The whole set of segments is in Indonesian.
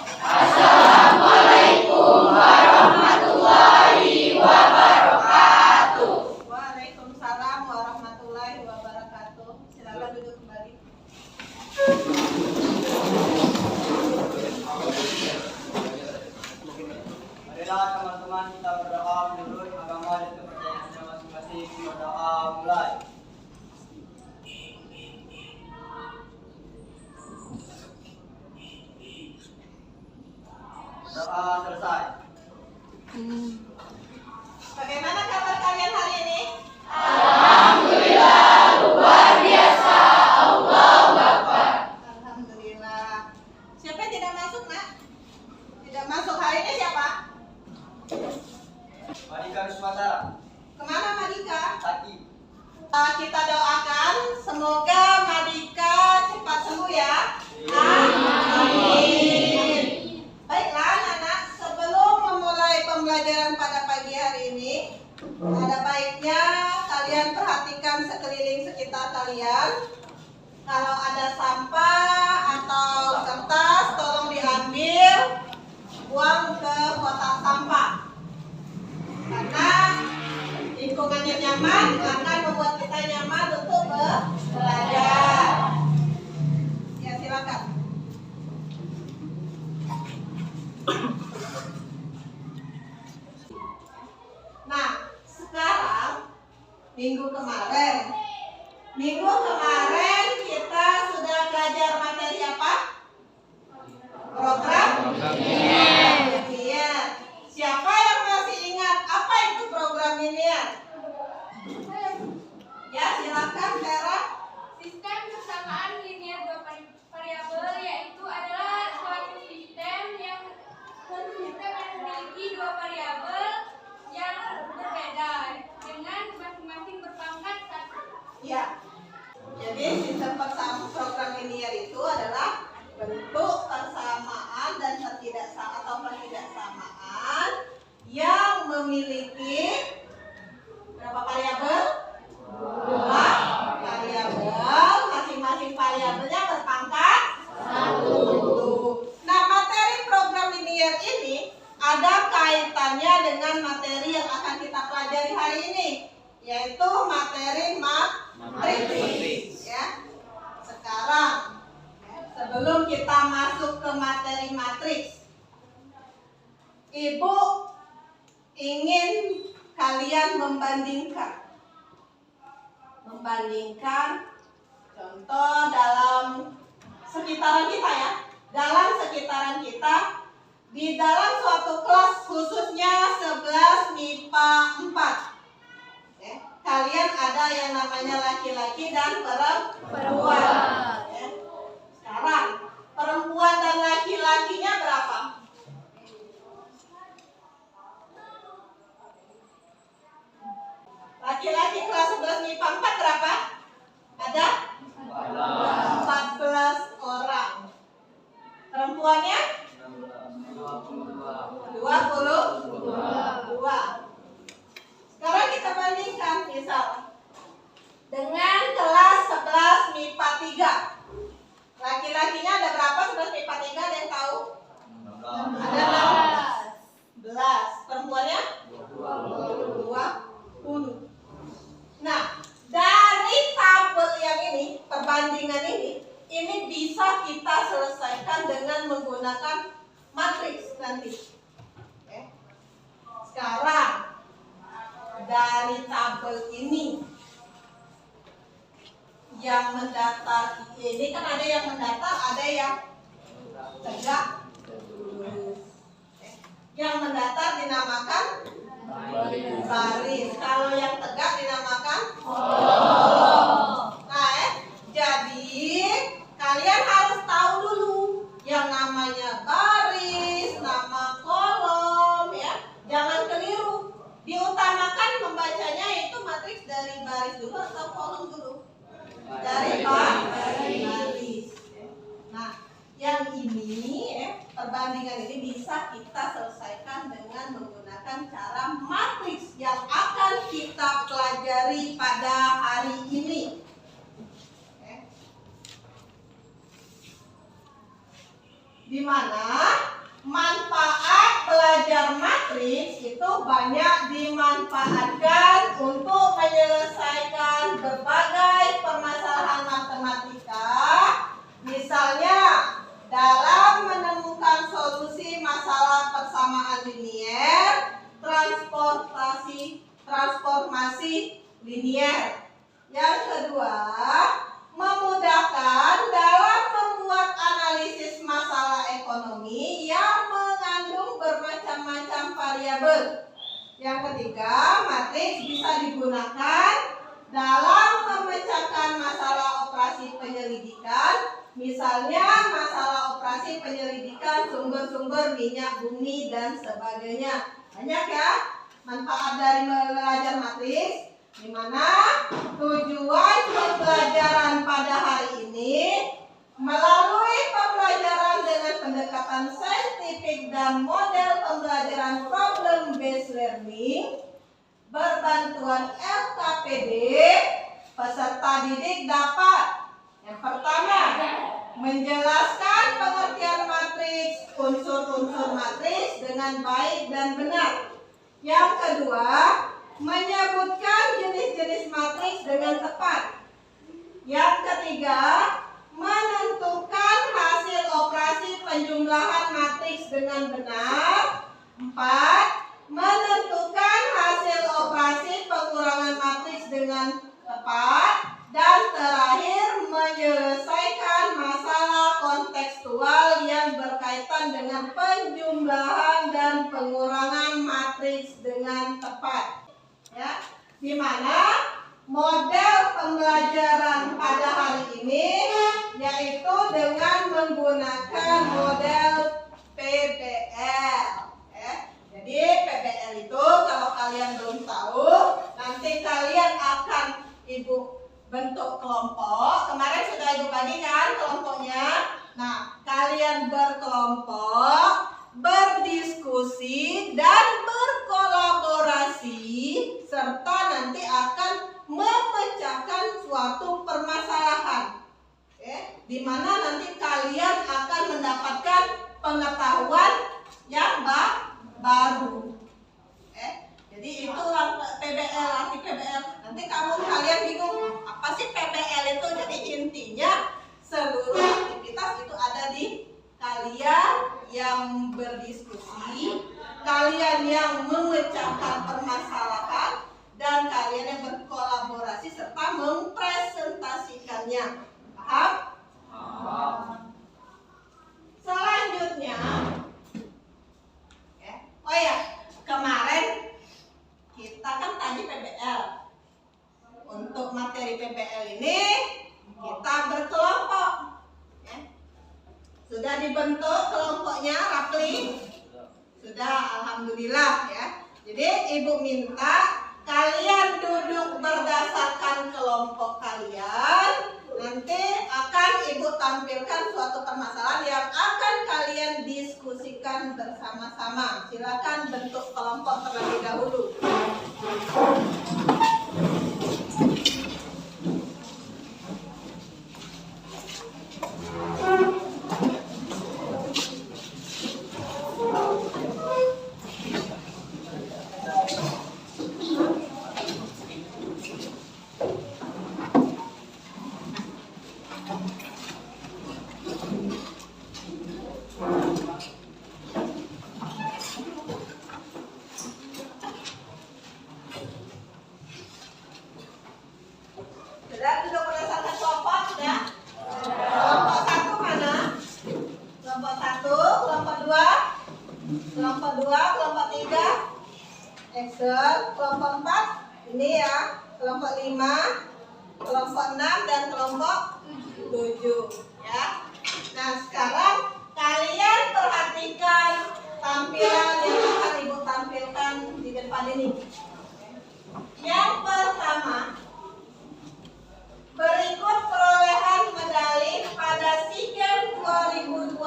Assalamualaikum warahmatullahi wabarakatuh. Waalaikumsalam warahmatullahi wabarakatuh. Silakan duduk kembali. Marilah teman-teman kita berdoa menurut agama dan kepercayaan masing-masing. Berdoa mulai. Doa selesai. Bagaimana kabar kalian hari ini? Alhamdulillah luar biasa. Allahu Akbar. Alhamdulillah. Siapa yang tidak masuk, Nak? Tidak masuk hari ini siapa? Madika Nuswatara. Kemana Madika? Taki. Kita doakan semoga Madika cepat sembuh ya. Amin. Baiklah anak-anak, sebelum memulai pembelajaran pada pagi hari ini, ada baiknya kalian perhatikan sekeliling sekitar kalian. Kalau ada sampah atau kertas, tolong diambil, buang ke kotak sampah. Karena lingkungannya nyaman akan membuat kita nyaman untuk belajar. Ya, silakan. Nah, sekarang minggu kemarin kita sudah belajar materi apa? Program Linier. Siapa yang masih ingat apa itu program Linier? Ya, silakan Vera. Sistem persamaan linier dua variabel yaitu adalah suatu sistem yang memiliki dua variabel yang berbeda dengan masing-masing berpangkat satu. Ya. Jadi sistem program Linier itu adalah bentuk persamaan dan ketidaksamaan yang memiliki berapa variabel? Dua variabel, masing-masing variabelnya berpangkat satu. Nah, materi program Linier ini ada kaitannya dengan materi yang akan kita pelajari hari ini, yaitu materi matriks. Ya. Sekarang, sebelum kita masuk ke materi matriks, Ibu ingin kalian membandingkan contoh dalam sekitaran kita ya, di dalam suatu kelas khususnya 11 MIPA 4. Kalian ada yang namanya laki-laki dan perempuan. Sekarang perempuan dan laki-lakinya berapa? Laki-laki kelas 11 MIPA 4 berapa? Ada 14 orang. Perempuannya 22. Sekarang kita bandingkan misal dengan kelas 11 MIPA 3. Laki-lakinya ada berapa 11 MIPA 3? Ada yang tahu? Ada 16. Perempuannya 20. Nah, dari tabel yang ini, perbandingan ini bisa kita selesaikan dengan menggunakan matriks nanti. Sekarang dari tabel ini yang mendatar, ini kan ada yang mendatar, ada yang tegak lurus. Yang mendatar dinamakan baris. Kalau yang tegak dinamakan kolom. Nah, jadi kalian harus tahu dulu yang namanya baris, nama kolom ya. Jangan keliru. Diutamakan membacanya itu matriks dari baris dulu atau kolom dulu? Dari baris. Nah, yang ini perbandingan ini bisa kita selesaikan dengan menggunakan cara matriks yang akan kita pelajari pada hari ini. Di mana manfaat belajar matriks itu banyak dimanfaatkan untuk menyelesaikan berbagai permasalahan matematika. Misalnya, dalam menemukan solusi masalah persamaan linier, transformasi linier. Yang kedua, memudahkan dalam membuat analisis masalah ekonomi yang mengandung bermacam-macam variabel. Yang ketiga, matriks bisa digunakan dalam memecahkan masalah operasi penyelidikan. Misalnya masalah operasi penyelidikan sumber-sumber minyak bumi dan sebagainya. Banyak ya manfaat dari belajar matriks, di mana tujuan pembelajaran pada hari ini melalui pembelajaran dengan pendekatan saintifik dan model pembelajaran problem based learning berbantuan LKPD, peserta didik dapat yang pertama, menjelaskan pengertian matriks, unsur-unsur matriks dengan baik dan benar. Yang kedua, menyebutkan jenis-jenis matriks dengan tepat. Yang ketiga, menentukan hasil operasi penjumlahan matriks dengan benar. 4. Menentukan hasil operasi pengurangan matriks dengan tepat. Dan terakhir, menyelesaikan masalah kontekstual yang berkaitan dengan penjumlahan dan pengurangan matriks dengan tepat. Ya, di mana model pembelajaran pada hari ini yaitu dengan menggunakan model PBL. Jadi PBL itu kalau kalian belum tahu, nanti kalian akan Ibu bentuk kelompok. Kemarin sudah Ibu bagikan kelompoknya. Nah, kalian berkelompok, berdiskusi dan berkolaborasi, serta nanti akan memecahkan suatu permasalahan. Di mana nanti kalian akan mendapatkan pengetahuan yang baru. Jadi itulah PBL, arti PBL. Nanti kalian bingung, apa sih PBL itu? Jadi intinya seluruh aktivitas itu ada di kalian yang berdiskusi, kalian yang memecahkan permasalahan, dan kalian yang berkolaborasi serta mempresentasikannya. Paham? Selanjutnya, oh ya, kemarin kita kan tadi PBL. Untuk materi PBL ini kita berkelompok. Sudah dibentuk kelompoknya Rapli? Sudah, alhamdulillah ya. Jadi Ibu minta kalian duduk berdasarkan kelompok kalian. Nanti akan Ibu tampilkan suatu permasalahan yang akan kalian diskusikan bersama-sama. Silakan bentuk kelompok terlebih dahulu. Sudah duduk berdasarkan kelompok, sudah? Kelompok 1 mana? Kelompok 1, kelompok 2, kelompok 2, kelompok 3, Excel, kelompok 4, ini ya, kelompok 5, kelompok 6, dan kelompok 7, ya. Nah, sekarang kalian perhatikan tampilan yang akan Ibu tampilkan di depan ini. Yang pertama, berikut perolehan medali pada SEA Games 2021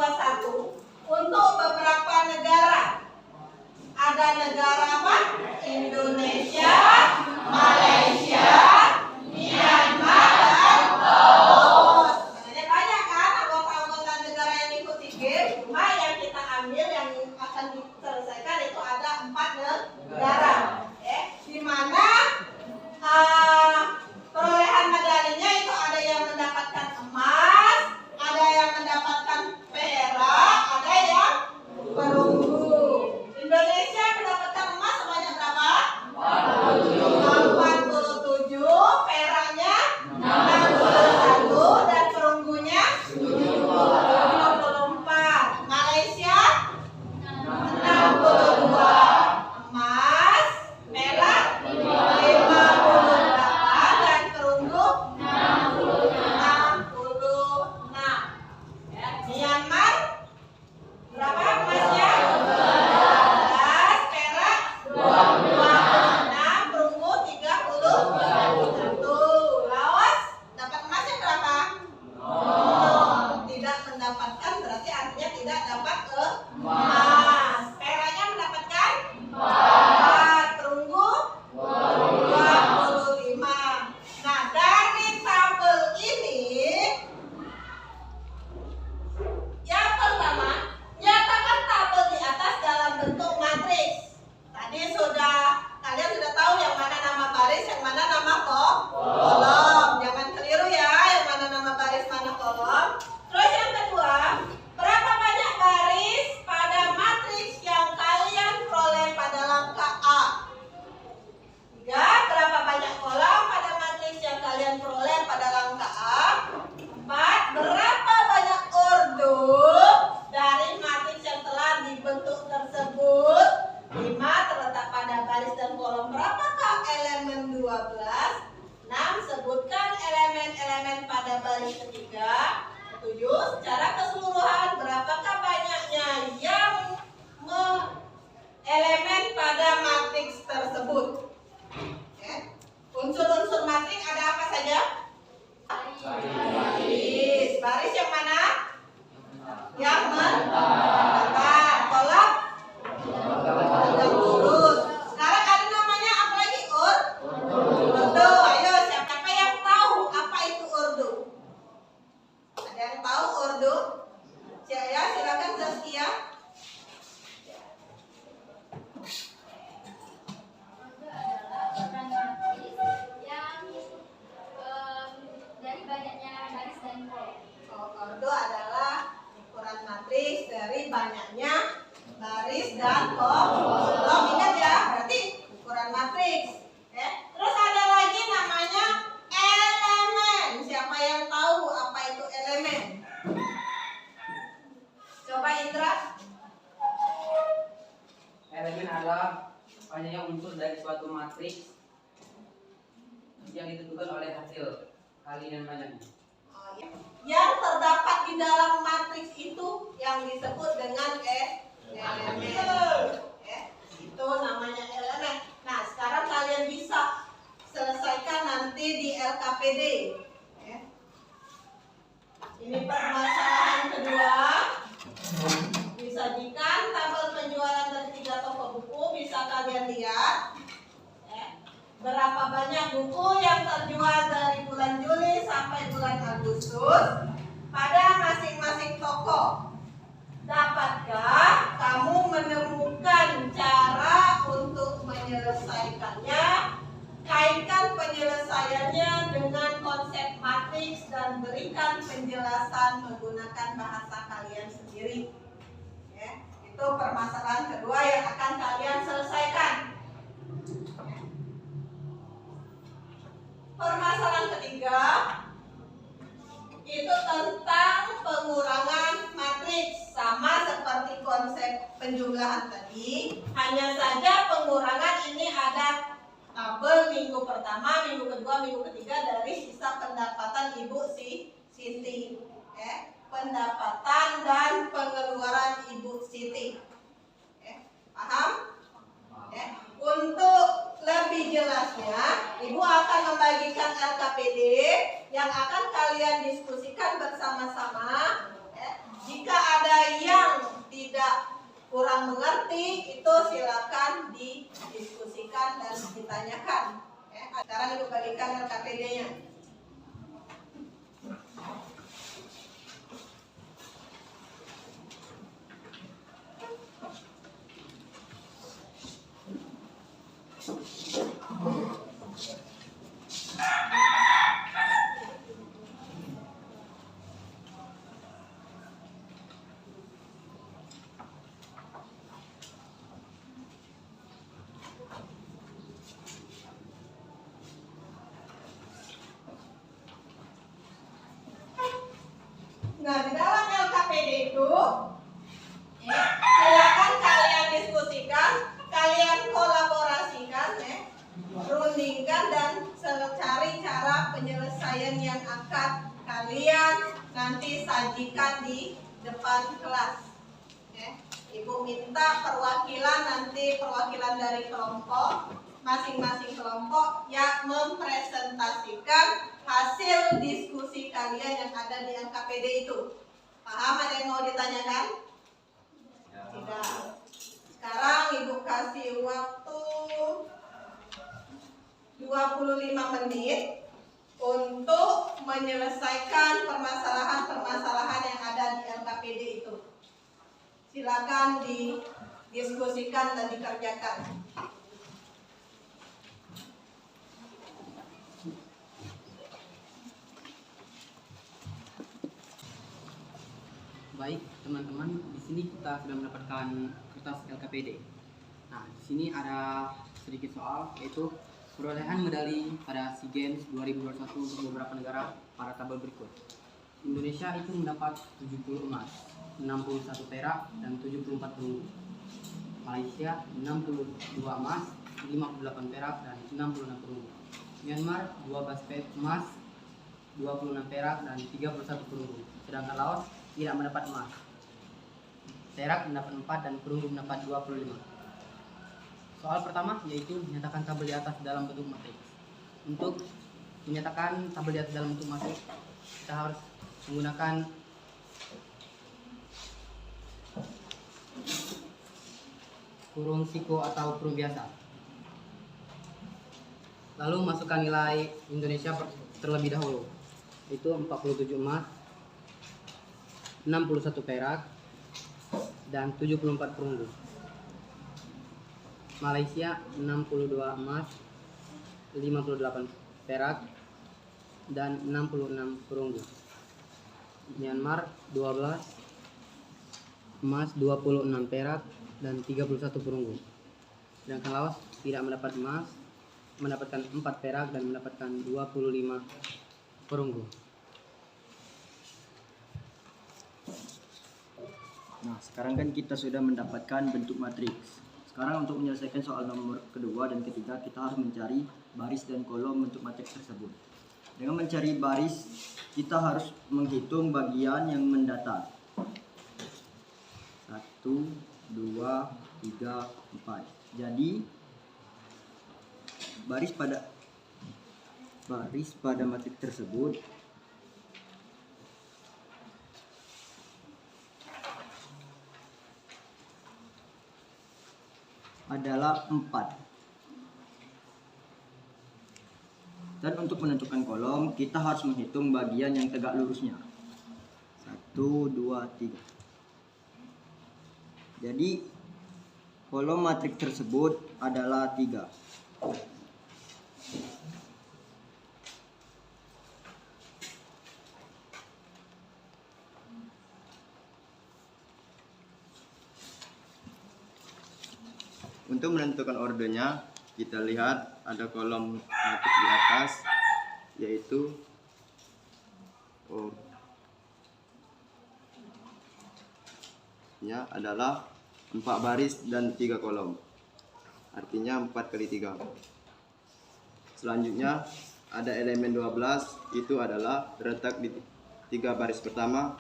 untuk beberapa negara. Ada negara apa? Indonesia, Malaysia, Myanmar, dan Laos. Sebenarnya banyak kan anggota-anggota negara yang ikut SEA Games. Cuma yang kita ambil yang emas. Peraknya mendapatkan 4, perunggu 25. Nah, dari tabel ini yang pertama, nyatakan tabel di atas dalam bentuk matriks. Tadi kalian sudah tahu yang mana nama baris, yang mana nama kolom. Jangan keliru ya, yang mana nama baris, mana kolom. Terus yang kedua, berapa banyak baris pada matriks yang kalian peroleh pada langkah A? 3. Berapa banyak kolom pada matriks yang kalian peroleh pada langkah A? 4. Berapa banyak ordo dari matriks yang telah dibentuk tersebut? 5. Terletak pada baris dan kolom berapakah elemen 12? 6. Sebutkan elemen-elemen pada baris ketiga. 7. Secara keseluruhan berapakah banyaknya yang elemen pada matriks tersebut? Unsur-unsur matriks ada apa saja? Baris. Baris yang mana? Yang mendatar. Kolom? Yang lurus. Sekarang ada namanya apa lagi? Ordo. Ayo, siapa yang tahu apa itu ordo? Ada yang tahu ordo? Ya, silakan Zaskia. Dari banyaknya baris dan kolom. Ordo adalah ukuran matriks dari banyaknya baris dan kolom. Ingat ya, berarti ukuran matriks. Terus ada lagi namanya elemen. Siapa yang tahu apa itu elemen? Coba Indra. Elemen adalah banyaknya unsur dari suatu matriks yang ditentukan oleh hasil kali dan banyaknya. Yang terdapat di dalam matriks itu yang disebut dengan elemen. Itu namanya elemen. Nah, sekarang kalian bisa selesaikan nanti di LKPD. Ini permasalahan kedua. Disajikan tabel penjualan dari 3 toko buku. Bisa kalian lihat berapa banyak buku yang terjual dari bulan Juli sampai bulan Agustus pada masing-masing toko. Dapatkah kamu menemukan cara untuk menyelesaikannya? Kaitkan penyelesaiannya dengan konsep matriks dan berikan penjelasan menggunakan bahasa kalian sendiri. Itu permasalahan kedua yang akan kalian selesaikan. Permasalahan ketiga itu tentang pengurangan matriks, sama seperti konsep penjumlahan tadi. Hanya saja pengurangan ini ada tabel minggu pertama, minggu kedua, minggu ketiga dari sisa pendapatan Ibu Siti. Pendapatan dan pengeluaran Ibu Siti. Paham? Untuk lebih jelasnya, Ibu akan membagikan LKPD yang akan kalian diskusikan bersama-sama. Jika ada yang tidak kurang mengerti, itu silakan didiskusikan dan ditanyakan. Sekarang Ibu bagikan LKPD-nya. Nah, di dalam LKPD itu silakan kalian diskusikan, kalian kolaborasikan, rundingkan dan cari cara penyelesaian yang akan kalian nanti sajikan di depan kelas. Ibu minta perwakilan dari kelompok, masing-masing kelompok yang mempresentasikan hasil diskusi kalian yang ada di LKPD itu. Paham? Ada yang mau ditanyakan? menit untuk menyelesaikan permasalahan-permasalahan yang ada di LKPD itu. Silakan didiskusikan dan dikerjakan. Baik teman-teman, di sini kita sudah mendapatkan kertas LKPD. Nah, di sini ada sedikit soal, yaitu perolehan medali pada SEA Games 2021 untuk beberapa negara pada tabel berikut. Indonesia itu mendapat 70 emas, 61 perak, dan 74 perunggu. Malaysia 62 emas, 58 perak, dan 66 perunggu. Myanmar 12 emas, 26 perak, dan 31 perunggu. Sedangkan Laos tidak mendapat emas. Perak mendapat 4 dan perunggu mendapat 25. Soal pertama yaitu menyatakan tabel di atas dalam bentuk matriks. Untuk menyatakan tabel di atas dalam bentuk matriks, kita harus menggunakan kurung siko atau kurung biasa. Lalu masukkan nilai Indonesia terlebih dahulu, yaitu 47 emas, 61 perak, dan 74 perunggu. Malaysia 62 emas, 58 perak, dan 66 perunggu. Myanmar 12 emas, 26 perak, dan 31 perunggu. Sedangkan Laos tidak mendapat emas, mendapatkan 4 perak dan mendapatkan 25 perunggu. Nah, sekarang kan kita sudah mendapatkan bentuk matriks. Sekarang untuk menyelesaikan soal nomor kedua dan ketiga, kita harus mencari baris dan kolom bentuk matriks tersebut. Dengan mencari baris, kita harus menghitung bagian yang mendatar. 1, 2, 3, 4. Jadi baris pada matriks tersebut adalah 4. Dan untuk menentukan kolom, kita harus menghitung bagian yang tegak lurusnya. 1, 2, 3. Jadi kolom matriks tersebut adalah 3. Untuk menentukan ordernya, kita lihat ada kolom matriks di atas, yaitu adalah 4 baris dan 3 kolom. Artinya 4 kali 3. Selanjutnya ada elemen 12, itu adalah terletak di 3 baris pertama,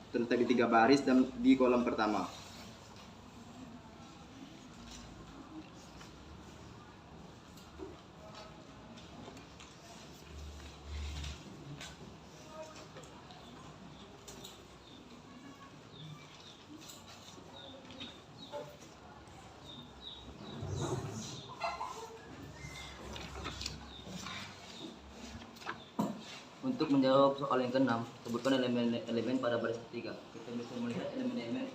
terletak di 3 baris dan di kolom pertama. Untuk menjawab soal yang ke-6, sebutkan elemen pada baris ketiga. Kita bisa melihat elemen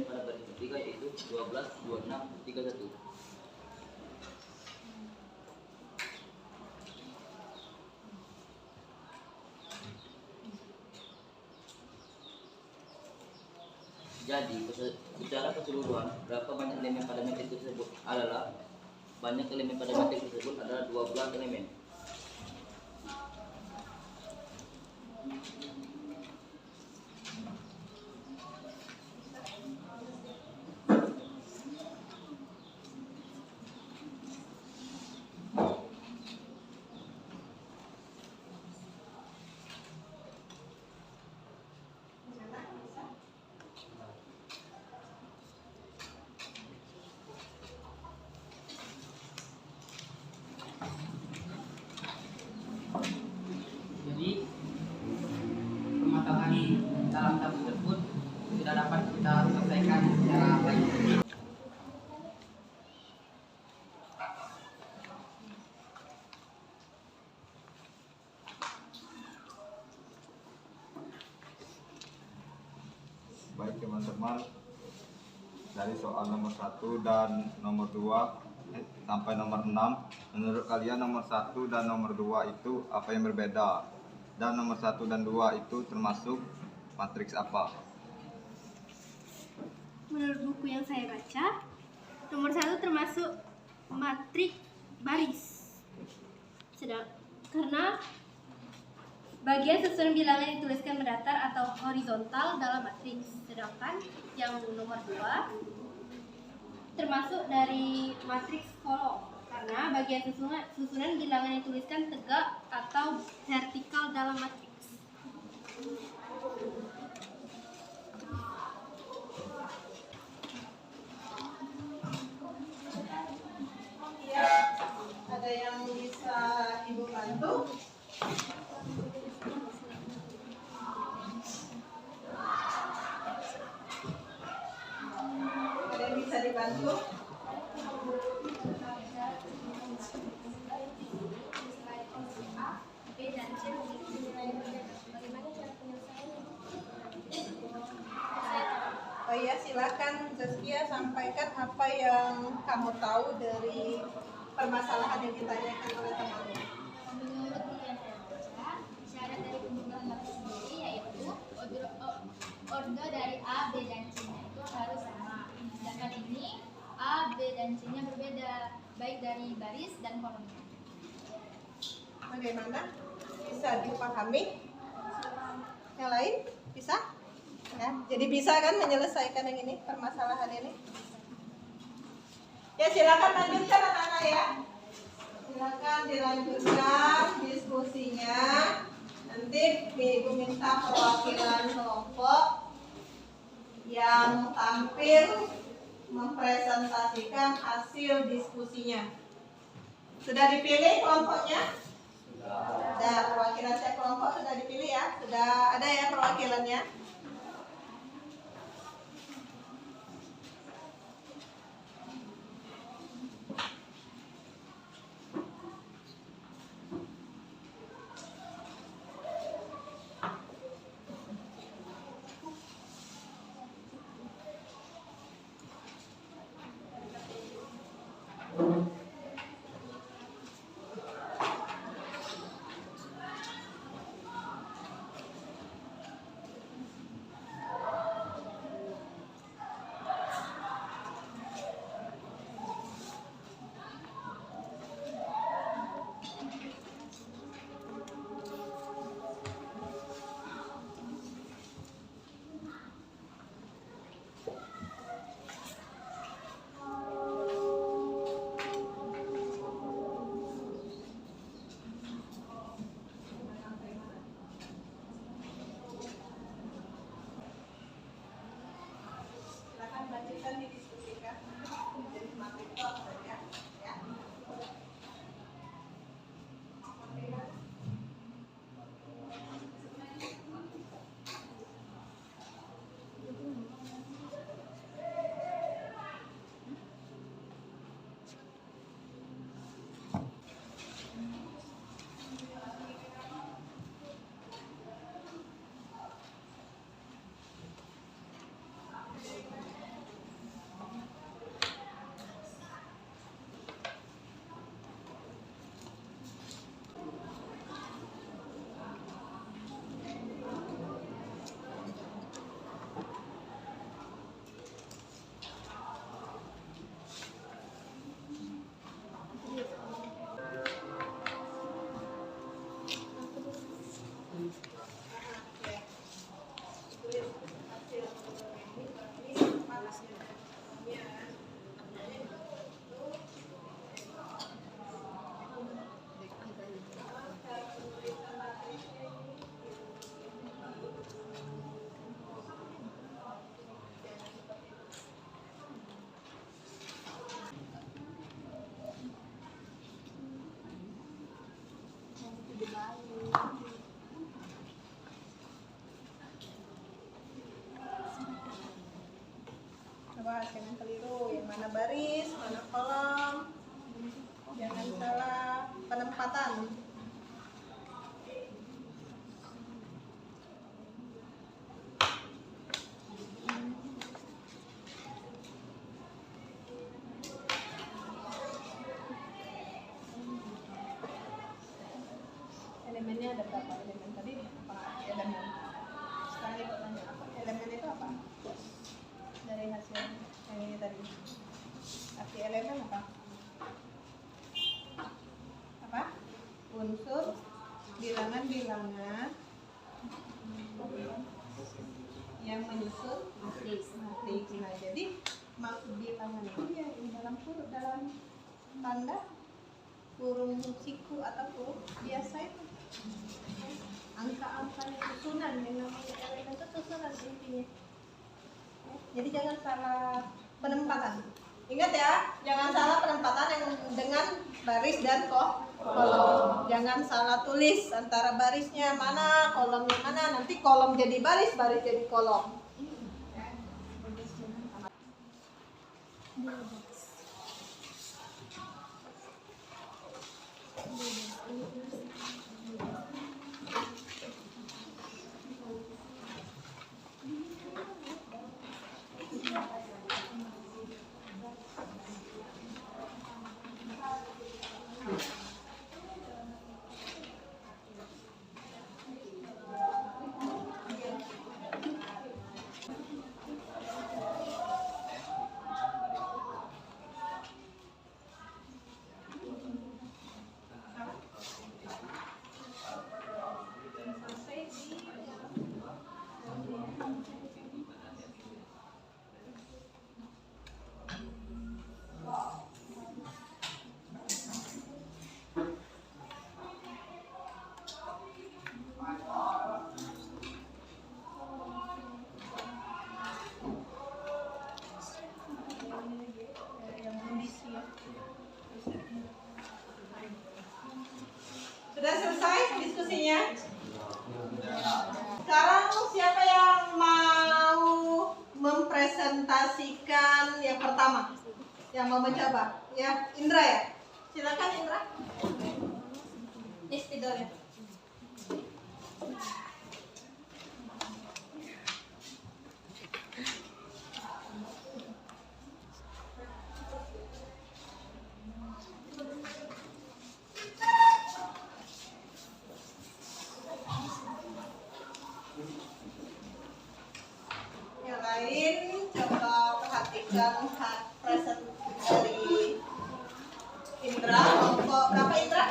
pada baris ketiga, yaitu 12, 26, 31. Jadi secara keseluruhan, berapa banyak elemen pada matriks tersebut adalah banyak elemen pada matriks tersebut adalah 12 elemen. Baik teman-teman, dari soal nomor 1 dan nomor 2 sampai nomor 6, menurut kalian nomor 1 dan nomor 2 itu apa yang berbeda? Dan nomor 1 dan 2 itu termasuk matriks apa? Menurut buku yang saya baca, nomor 1 termasuk matriks baris. Karena bagian susunan bilangan dituliskan mendatar atau horizontal dalam matriks. Sedangkan yang nomor 2 termasuk dari matriks kolom. Karena bagian susunan bilangan yang dituliskan tegak atau vertikal dalam matriks. Ya, ada yang bisa Ibu bantu? Ada yang bisa dibantu? Oh iya, silakan Zaskia sampaikan apa yang kamu tahu dari permasalahan yang ditanyakan oleh temanmu. Menurut buku yang saya baca, syarat dari pembukaan matriks sendiri yaitu ordo dari A, B, dan C-nya itu harus sama. Sedangkan ini A, B, dan C-nya berbeda, baik dari baris dan kolomnya. Bagaimana? Bisa dipahami? Yang lain? Bisa? Ya, jadi bisa kan menyelesaikan yang ini, permasalahan ini? Ya, silakan lanjutkan anak-anak ya. Silakan dilanjutkan diskusinya. Nanti Ibu minta perwakilan kelompok yang tampil mempresentasikan hasil diskusinya. Sudah dipilih kelompoknya? Sudah, perwakilan setiap kelompok sudah dipilih ya? Sudah ada ya perwakilannya? Silakan lanjutkan didiskusikan. Jadi materi top saja. Ya. Coba jangan keliru, yang mana baris, mana kolom, jangan salah penempatan. tadi? Arti elemen apa? Apa? Unsur bilangan-bilangan yang menyusun matriks. Nah, jadi maksud bilangan itu ya dalam tanda kurung siku atau kurung biasa itu. Angka-angkanya susunan, yang namanya elemen itu susunan intinya. Jadi jangan salah penempatan. Ingat ya, jangan salah penempatan yang dengan baris dan kolom. Jangan salah tulis antara barisnya mana, kolomnya mana. Nanti kolom jadi baris, baris jadi kolom. Sudah selesai diskusinya? Sekarang siapa yang mau mempresentasikan yang pertama? Yang mau mencoba? Ya, Indra ya? Silakan Indra. Ini spidolnya. Yang lain coba perhatikan presentasi dari Indra. Kelompok berapa Indra?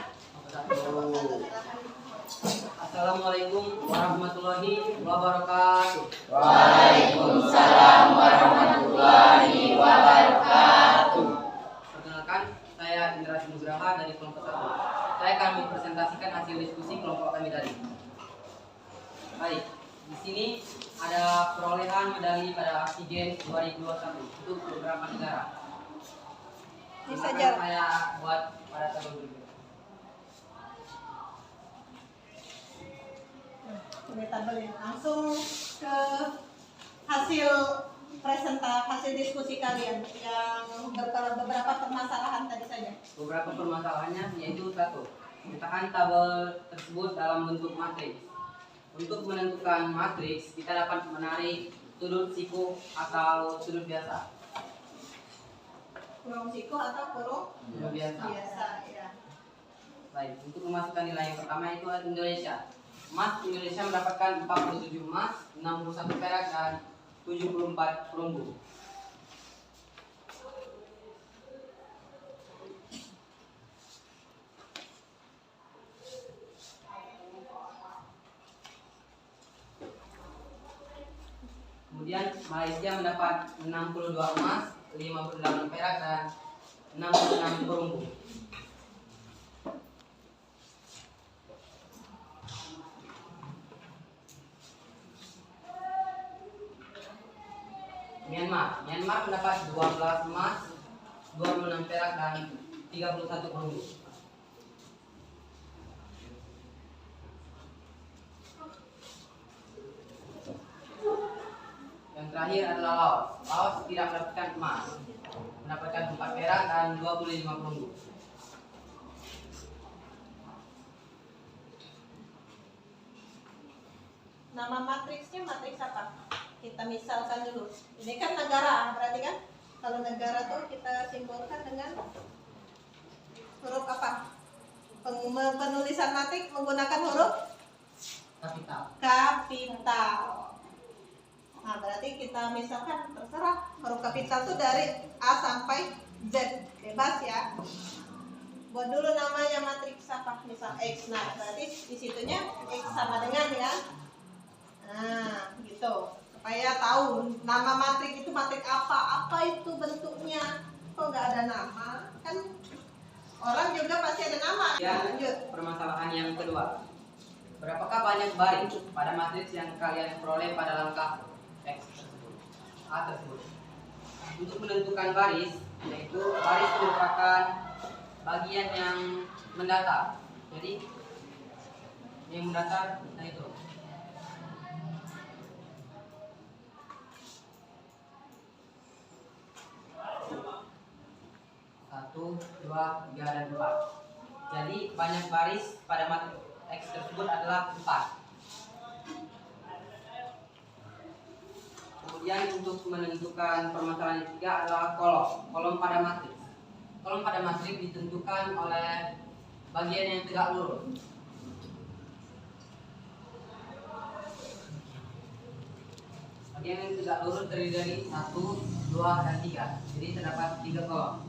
Assalamualaikum warahmatullahi wabarakatuh. Waalaikumsalam warahmatullahi wabarakatuh. Perkenalkan, saya Indra Nugraha dari kelompok 1. Saya akan mempresentasikan hasil diskusi kelompok kami tadi. Baik, di sini ada perolehan medali pada SEA Games 2021 untuk beberapa negara. Ini Silakan saja. saya buat pada tabel berikut. Ini tabelnya. Langsung ke hasil hasil diskusi kalian yang beberapa permasalahan tadi saja. Beberapa permasalahannya yaitu 1. Letakkan tabel tersebut dalam bentuk matriks. Untuk menentukan matriks, kita dapat menarik sudut siku atau sudut biasa. Kurung siku atau kurung Sudut biasa. biasa ya. Baik, untuk memasukkan nilai yang pertama itu adalah Indonesia. Emas Indonesia mendapatkan 47 emas, 61 perak dan 74 perunggu. Kemudian Malaysia mendapat 62 emas, 58 perak dan 66 perunggu. Myanmar mendapat 12 emas, 26 perak dan 31 perunggu. Yang terakhir adalah Laos. Laos tidak mendapatkan emas, mendapatkan 4 perak dan 25 perunggu. Nama matriksnya matriks apa? Kita misalkan dulu. Ini kan negara, berarti kan? Kalau negara tuh kita simbolkan dengan huruf apa? Penulisan matriks menggunakan huruf Kapital. kapital. Nah, berarti kita misalkan terserah huruf kapital tuh dari A sampai Z, bebas ya. Buat dulu namanya matriks apa? Misal X. Nah, berarti di situnya X sama dengan ya. Nah, gitu. Supaya tahu nama matriks itu matriks apa itu bentuknya. Kok nggak ada nama? Kan orang juga pasti ada nama. Lanjut. Permasalahan yang kedua. Berapakah banyak baris pada matriks yang kalian peroleh pada langkah X tersebut? A tersebut. Untuk menentukan baris, yaitu baris merupakan bagian yang mendatar. Jadi yang mendatar itu. 1, 2, 3, dan 4. Jadi banyak baris pada matriks X tersebut adalah 4. Kemudian untuk menentukan permasalahan yang ketiga adalah kolom. Kolom pada matriks. Kolom pada matriks ditentukan oleh bagian yang tegak lurus. Bagian yang tegak lurus terdiri dari 1, 2, dan 3. Jadi terdapat 3 kolom.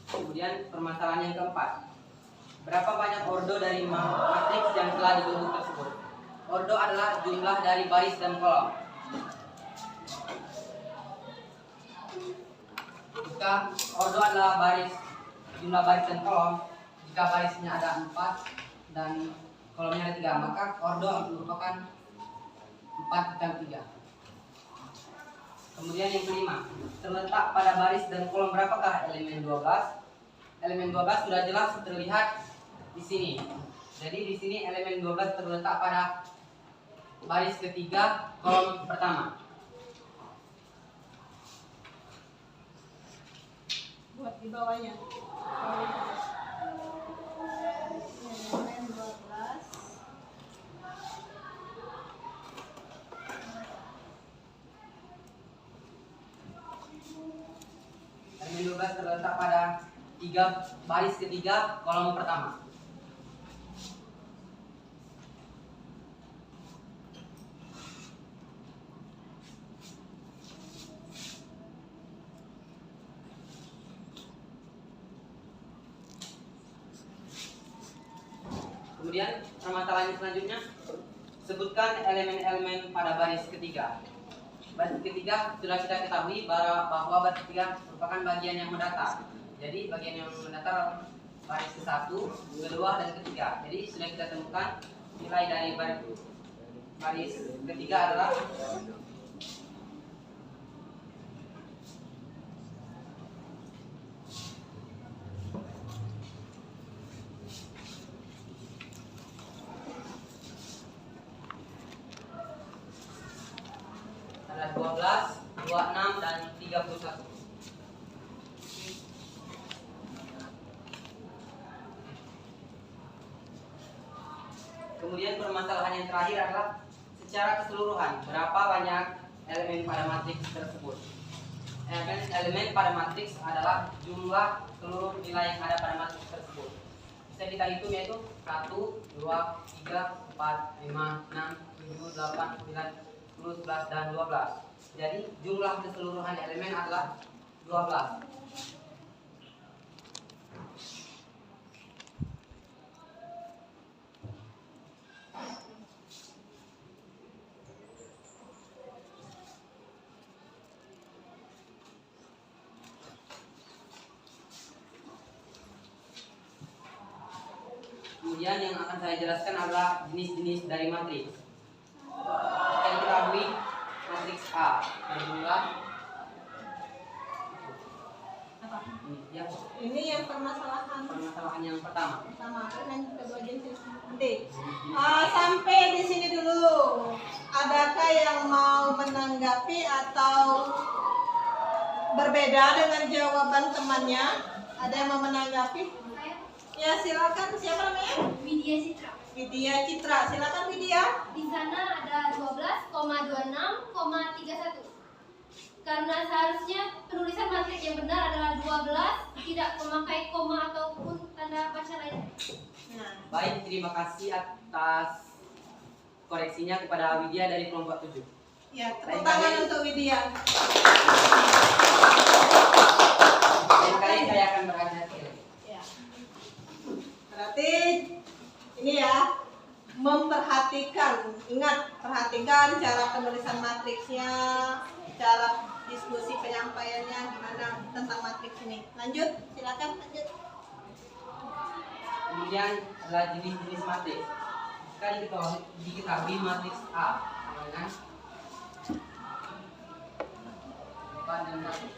Kemudian permasalahan yang keempat. Berapa banyak ordo dari matriks yang telah dibentuk tersebut? Ordo adalah jumlah dari baris dan kolom. Jika ordo adalah jumlah baris dan kolom, jika barisnya ada 4 dan kolomnya ada 3, maka ordo merupakan 4 dikali 3. Kemudian yang kelima, terletak pada baris dan kolom berapakah elemen 12? Elemen 12 sudah jelas terlihat di sini. Jadi di sini elemen 12 terletak pada baris ketiga, kolom pertama. Buat di bawahnya. Elemen 12. Elemen 12 terletak pada baris ketiga, kolom pertama. Kemudian permasalahan selanjutnya, sebutkan elemen-elemen pada baris ketiga. Baris ketiga sudah kita ketahui bahwa baris ketiga merupakan bagian yang mendatar. Jadi bagian yang mendatar baris ke-1, kedua, dan ketiga. Jadi sudah kita temukan nilai dari baris ketiga adalah adalah 12, 26, dan 31. Kemudian permasalahan yang terakhir adalah secara keseluruhan berapa banyak elemen pada matriks tersebut. Elemen pada matriks adalah jumlah seluruh nilai yang ada pada matriks tersebut. Bisa kita hitung yaitu 1, 2, 3, 4, 5, 6, 7, 8, 9, 10, 11, dan 12. Jadi jumlah keseluruhan elemen adalah 12. Kemudian yang akan saya jelaskan adalah jenis-jenis dari matriks. Kita ketahui matriks A berjumlah ya, Ini yang permasalahan yang pertama. yang kedua jenis D. Sampai di sini dulu. Adakah yang mau menanggapi atau berbeda dengan jawaban temannya? Ada yang mau menanggapi? Ya silakan, siapa namanya? Widya Citra. Widya Citra, silakan Widya. Di sana ada 12,26,31. Karena seharusnya penulisan matriks yang benar adalah 12, tidak memakai koma ataupun tanda baca lain. Nah, Baik, terima kasih atas koreksinya kepada Widya dari kelompok 7. ya tepuk tangan untuk Widya. Lain kali saya akan berhati-hati lagi. Ya. Berarti ini ya, memperhatikan, ingat perhatikan cara penulisan matriksnya, cara diskusi penyampaiannya gimana tentang matriks ini. Lanjut, silakan lanjut. Kemudian adalah jenis-jenis matriks. Sekarang kita diketahui matriks A sama dengan 4 dan 1.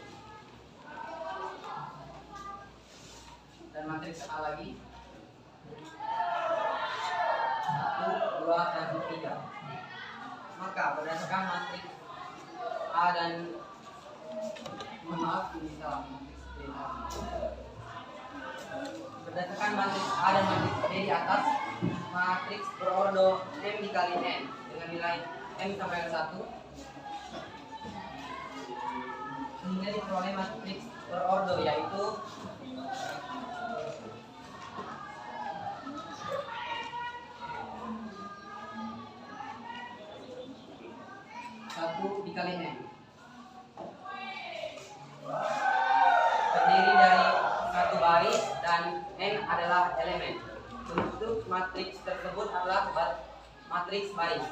Dan matriks A lagi 1, 2, dan 3. Maka berdasarkan matriks A dan maaf ini salah matriks B. Berdasarkan matriks A dan matriks B di atas, matriks berordo M dikali N dengan nilai M sampai 1 sehingga diperoleh matriks berordo yaitu 1 dikali N terdiri dari satu baris dan N adalah elemen. Bentuk matriks tersebut adalah matriks baris.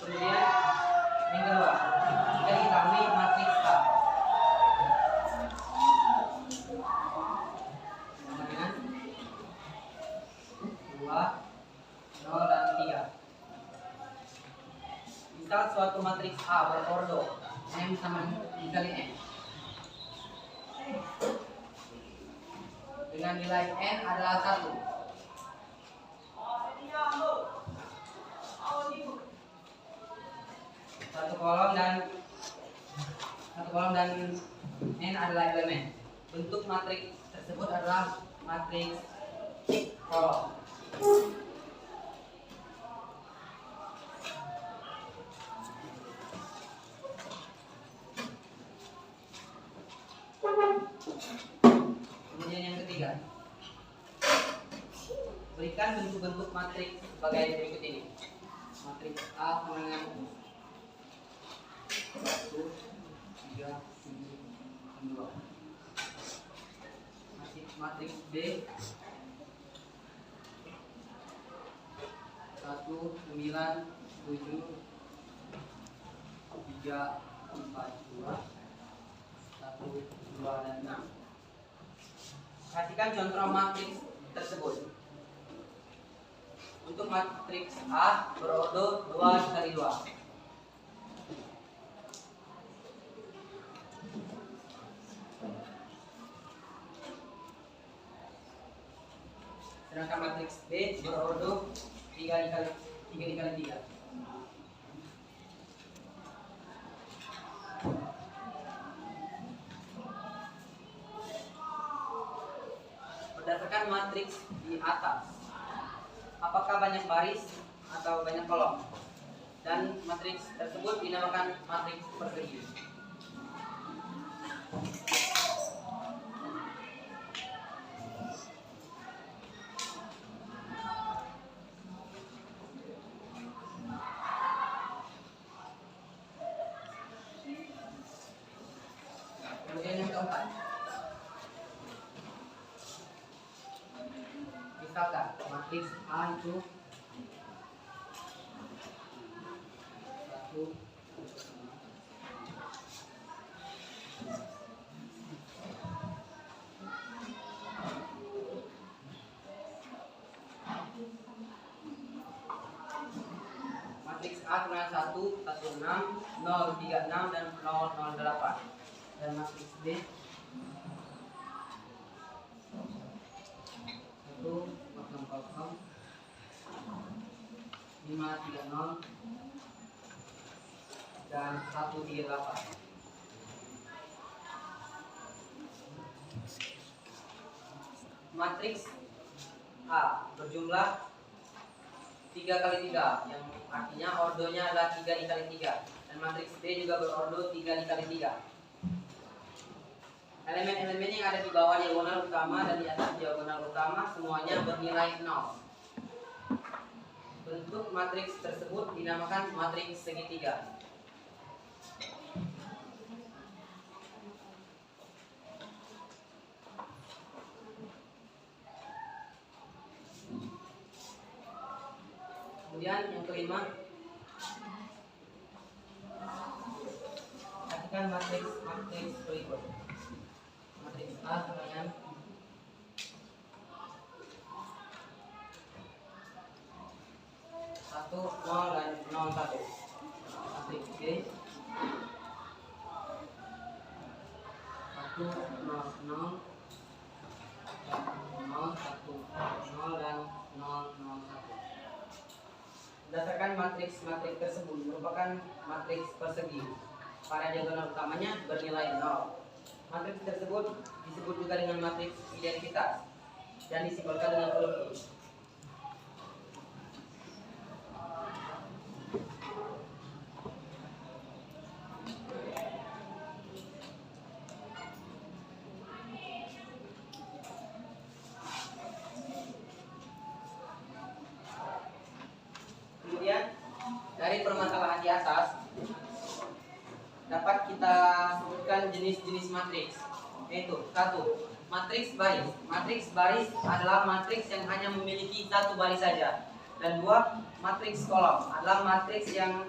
Kemudian yang kedua, kita diketahui matriks A sama dengan 2, 0, dan 3. Misal suatu matriks A berordo M sama dikali N dengan nilai N adalah 1. Satu kolom dan N adalah elemen. Bentuk matriks tersebut adalah matriks kolom. Kemudian yang ketiga, berikan bentuk-bentuk matriks sebagai berikut ini. Matriks A sama dengan 1, 3, 2. Matriks B 1, 9, 7, 3, 4, 2, 1, 2, dan 6. Perhatikan contoh matriks tersebut. Untuk matriks A berordo 2 dikali 2. Sedangkan matriks B berordo 3 dikali 3. Berdasarkan matriks di atas, apakah banyak baris atau banyak kolom? Dan matriks tersebut dinamakan matriks persegi. Kemudian yang keempat, misalkan matriks A itu 1, matriks A dengan 1, 1, 6, 0, 3, 6, dan 0, 0, 8. Dan matriks B 1, 0, 0, 5, 3, 0, dan 1, 3, 8. matriks A berjumlah 3 kali 3 yang artinya ordonya adalah 3 dikali 3, dan matriks B juga berordo 3 dikali 3. Elemen-elemen yang ada di bawah diagonal utama dan di atas diagonal utama semuanya bernilai 0. Bentuk matriks tersebut dinamakan matriks segitiga. Kemudian yang kelima, perhatikan matriks berikut. Matriks A dengan 1, 0 dan 0, 1. Matriks B 1, 0, 0, 0, 1, 0 dan 0, 0, 1. Berdasarkan matriks tersebut merupakan matriks persegi. Pada diagonal utamanya bernilai 0. Matriks tersebut disebut juga dengan matriks identitas dan disimbolkan dengan huruf I. Kemudian dari permasalahan di atas dapat kita sebutkan jenis-jenis matriks, yaitu 1. Matriks baris. Matriks baris adalah matriks yang hanya memiliki satu baris saja. Dan 2. Matriks kolom adalah matriks yang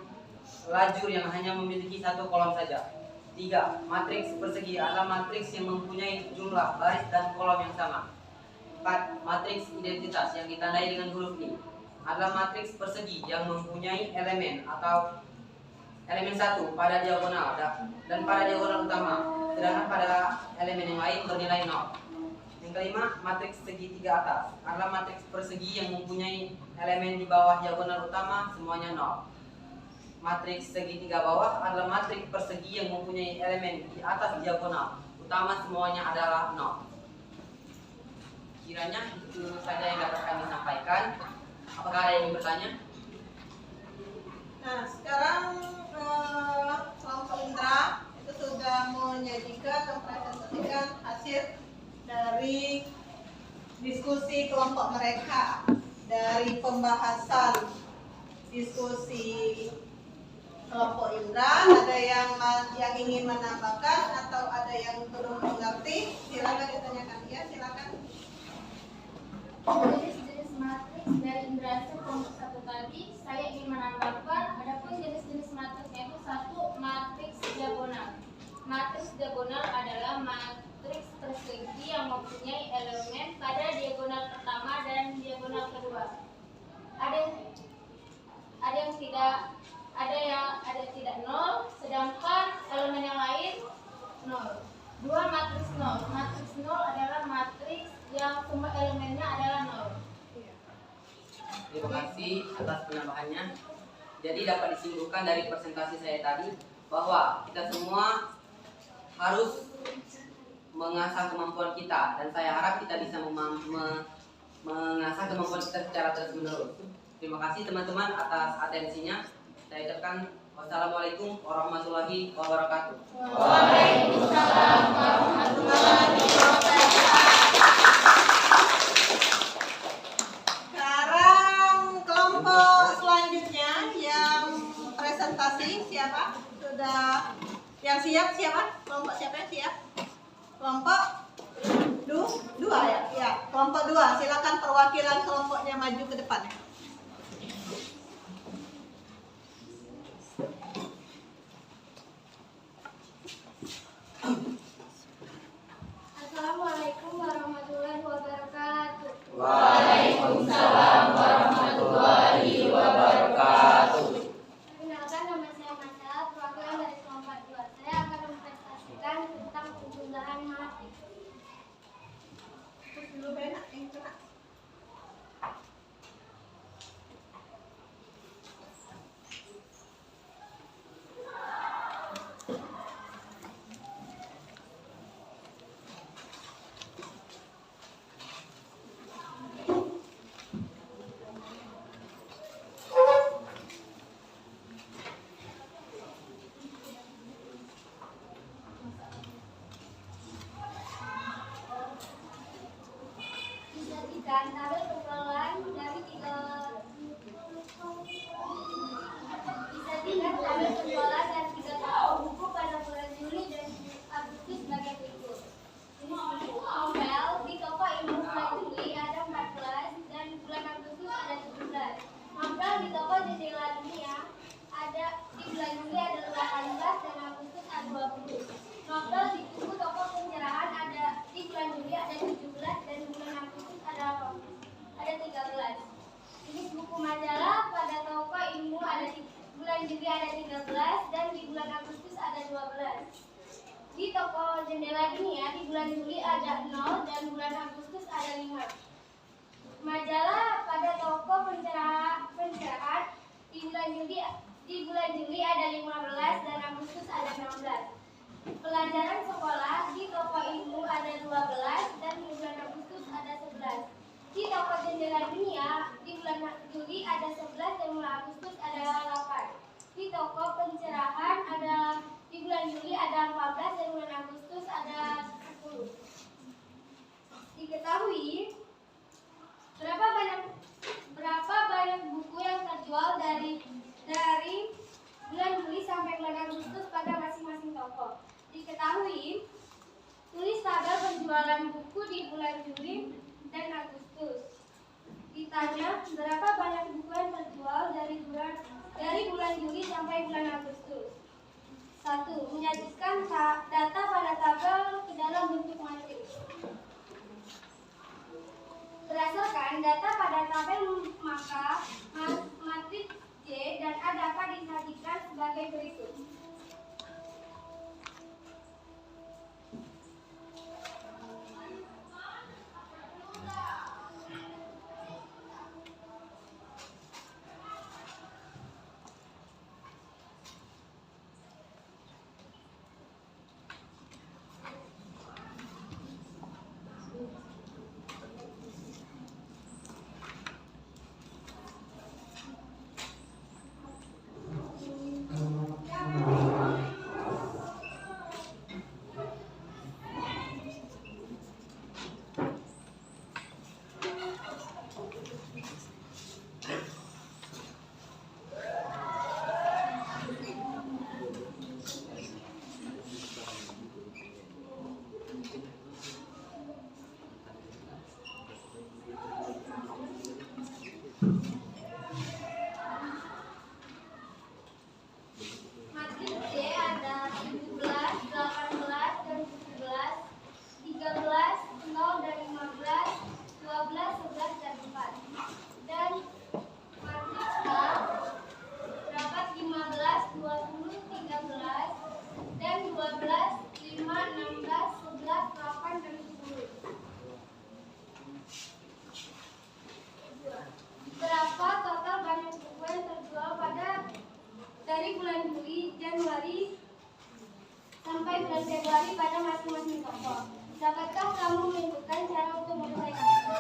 lajur yang hanya memiliki satu kolom saja. 3. Matriks persegi adalah matriks yang mempunyai jumlah baris dan kolom yang sama. 4. Matriks identitas yang ditandai dengan huruf I adalah matriks persegi yang mempunyai elemen atau elemen 1 pada diagonal dan pada diagonal utama, sedangkan pada elemen yang lain bernilai 0. Yang kelima, matriks segitiga atas adalah matriks persegi yang mempunyai elemen di bawah diagonal utama semuanya 0. Matriks segitiga bawah adalah matriks persegi yang mempunyai elemen di atas diagonal utama semuanya adalah 0. Kiranya itu saja yang dapat kami sampaikan. Apakah ada yang ingin bertanya? Nah, sekarang kelompok Indra itu sudah menyajikan mempresentasikan hasil dari diskusi kelompok mereka, dari pembahasan diskusi kelompok Indra. Ada yang ingin menambahkan atau ada yang belum mengerti? Silakan ditanyakan. Ya, silakan. Jenis-jenis matriks dari Indrasa kelompok 1 tadi saya ingin menambahkan. Adapun jenis-jenis matriks yaitu 1. Matriks diagonal. Matriks diagonal adalah matriks persegi yang mempunyai elemen pada diagonal pertama dan diagonal kedua. Ada yang tidak 0, sedangkan elemen yang lain 0. 2. Matriks 0. Matriks 0 adalah matriks yang semua elemennya adalah 0. Terima kasih atas penambahannya. Jadi dapat disimpulkan dari presentasi saya tadi bahwa kita semua harus mengasah kemampuan kita, dan saya harap kita bisa mengasah kemampuan kita secara terus-menerus. Terima kasih teman-teman atas atensinya. Saya ucapkan wassalamualaikum warahmatullahi wabarakatuh. Waalaikumsalam warahmatullahi wabarakatuh. Sekarang kelompok selanjutnya yang presentasi siapa? Sudah yang siap siapa? Kelompok siapa yang siap? Kelompok dua ya? Ya, kelompok 2. Silakan perwakilan kelompoknya maju ke depan. Assalamualaikum warahmatullahi wabarakatuh. Waalaikumsalam warahmatullahi wabarakatuh. Perkenalkan, nama saya Masya, perwakilan dari kelompok 2. Saya akan mempresentasikan tentang penjumlahan matriks. Terus dulu benak yang kena. menyajikan tabel penjualan dari tiga toko buku pada bulan Juli dan Agustus sebagai berikut. Novel di toko ini bulan Juli ada 14 dan bulan Agustus ada 17. Novel di toko Jendela Dunia ada di bulan Juli ada 18 dan Agustus ada 20. Novel di buku toko pencerahan ada di bulan Juli ada 17 dan bulan Agustus ada 13. Jenis buku majalah pada toko ilmu ada di bulan Juli ada 13 dan di bulan Agustus ada 12. Di toko Jendela Dunia di bulan Juli ada 0 dan bulan Agustus ada 5. Majalah pada toko pencerahan di bulan Juli ada 15 dan Agustus ada 16. Pelajaran sekolah di toko ilmu ada 12 dan di bulan Agustus ada 11. Di toko Jendela Dunia di bulan Juli ada 11 dan bulan Agustus ada 8. Di toko pencerahan ada di bulan Juli ada 14 dan bulan Agustus ada 10. Diketahui berapa banyak buku yang terjual dari bulan Juli sampai bulan Agustus pada masing-masing toko. Diketahui tulis tabel penjualan buku di bulan Juli dan Agustus. Ditanya berapa banyak buku yang terjual dari bulan Juli sampai bulan Agustus. 1. Menyajikan data pada tabel ke dalam bentuk matriks. Berdasarkan data pada tabel maka matriks J dan A dapat disajikan sebagai berikut. Matriks J ada 17, 18, dan 17, 13, 0 dan 15, 12, 11, dan 4. Dan matriks K terdapat 15, 20, 13, dan 12, 5, 16, 11, 8, dan 10. Berapa total banyak buku yang terjual dari bulan Juli, Januari, sampai bulan Februari pada masing-masing toko? Dapatkah kamu menentukan cara untuk menyelesaikannya?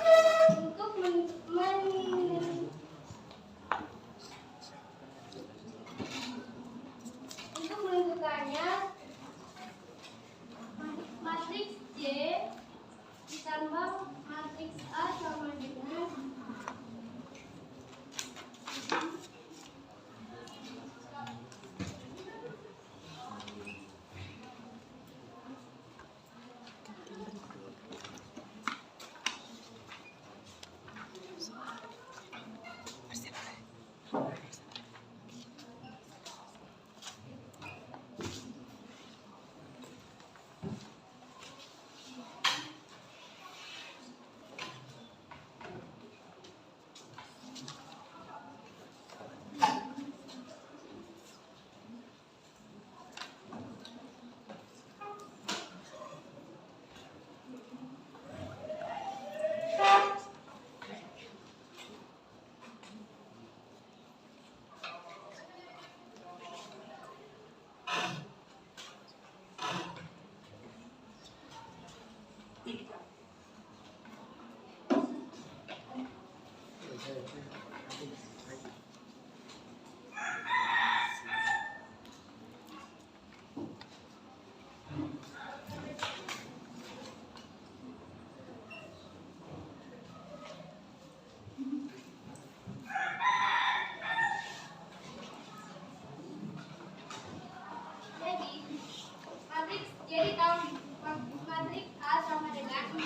Untuk menentukannya, matriks J ditambah matriks A sama dengan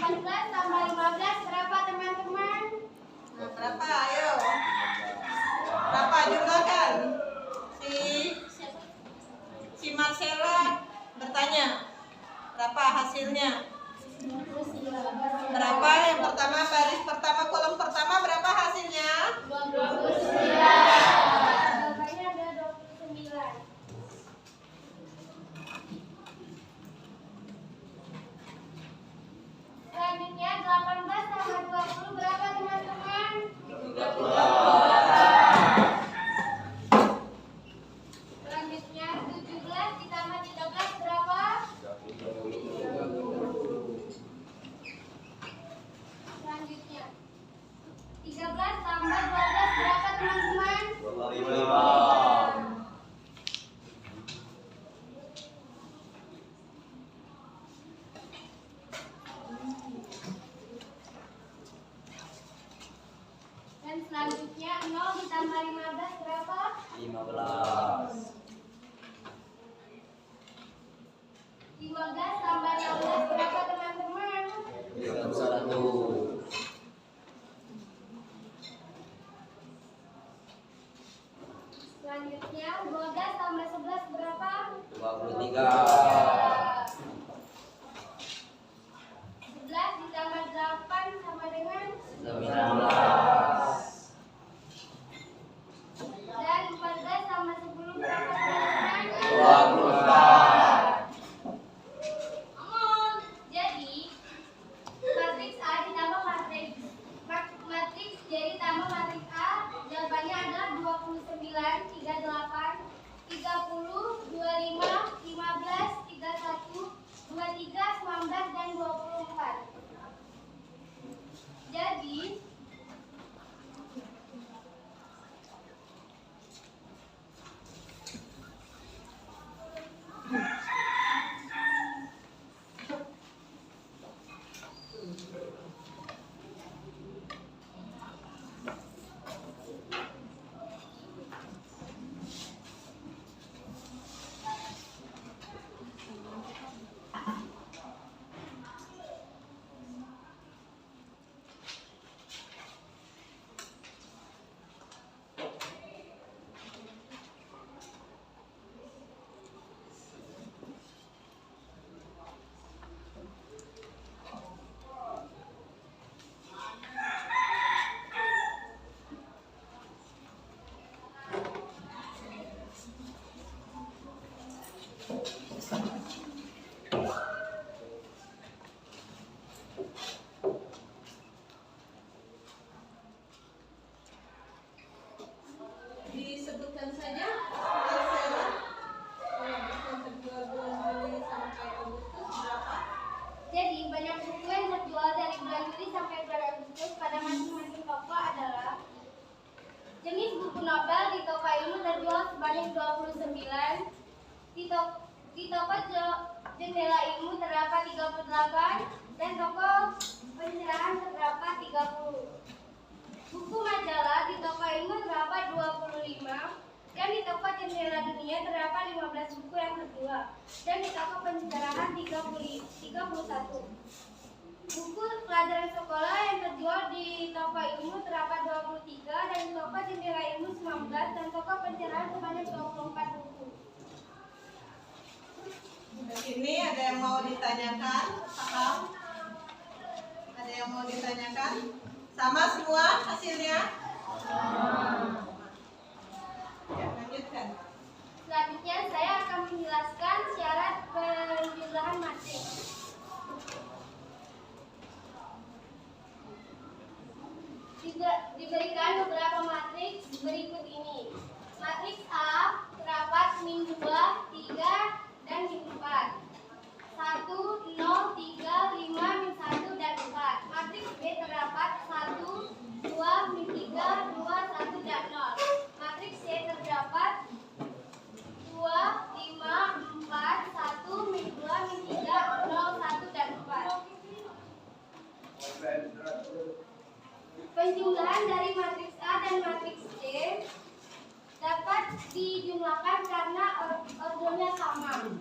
18 tambah 15 berapa teman-teman? Nah, berapa? Ayo. Berapa jumlahkan? Si Marcella bertanya. Berapa hasilnya? Berapa yang pertama, baris pertama, kolom pertama berapa hasilnya? 29. Jawabannya ada 29. Selanjutnya 18 tambah 20 berapa teman-teman? 38. Selanjutnya 17 ditambah 13 berapa? Selanjutnya 13 tambah 12 berapa teman-teman? 25. Dan selanjutnya 0 ditambah 15 berapa? 15. 15 tambah 16 berapa teman-teman? 31. Selanjutnya 12 tambah 11 berapa? 23. 11 ditambah 8 sama dengan 19. dan 14 tambah 10 berapa teman-teman? 24. Jadi matriks A ditambah matriks jadi tambah matriks A jawabannya adalah 29, 38, 30, 25, 15, 31, 23, 19 dan 24. Jadi disebutkan saja Marcella yang terjual bulan Juli sampai Agustus berapa? Jadi banyak buku yang terjual dari bulan Juli sampai bulan Agustus pada masing-masing toko adalah jenis buku novel di toko ilmu terjual sebanyak 29, di toko jendela ilmu terdapat 38, dan toko pencerahan terdapat 30. Buku majalah di toko ilmu terdapat 25, dan di toko jendela dunia terdapat 15 buku yang terjual, dan di toko pencerahan 31. Buku pelajaran sekolah yang terjual di toko ilmu terdapat 23, dan di toko jendela ilmu 19, dan toko pencerahan sebanyak 24 buku. Ini ada yang mau ditanyakan? Paham? Ada yang mau ditanyakan? Sama semua hasilnya? Ya, lanjutkan. Selanjutnya saya akan menjelaskan syarat penjumlahan matriks. Diberikan beberapa matriks berikut ini. Matriks A terdapat min 2, 3, dan min 4. 1, 0, 3, 5, min 1, dan 4. Matriks B terdapat 1, 2, min 3, 2, 1, dan 0. Matriks C terdapat 2, 5, 4, 1, min 2, min 3, 0, 1, dan 4. Penjumlahan dari matriks A dan matriks C dapat dijumlahkan karena ordernya sama.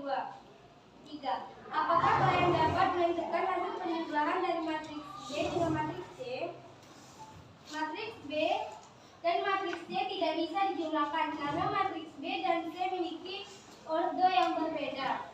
2. 3. Apakah kalian dapat menentukan hasil penjumlahan dari matriks B dengan matriks C? Matriks B dan matriks C tidak bisa dijumlahkan karena matriks B dan C memiliki ordo yang berbeda.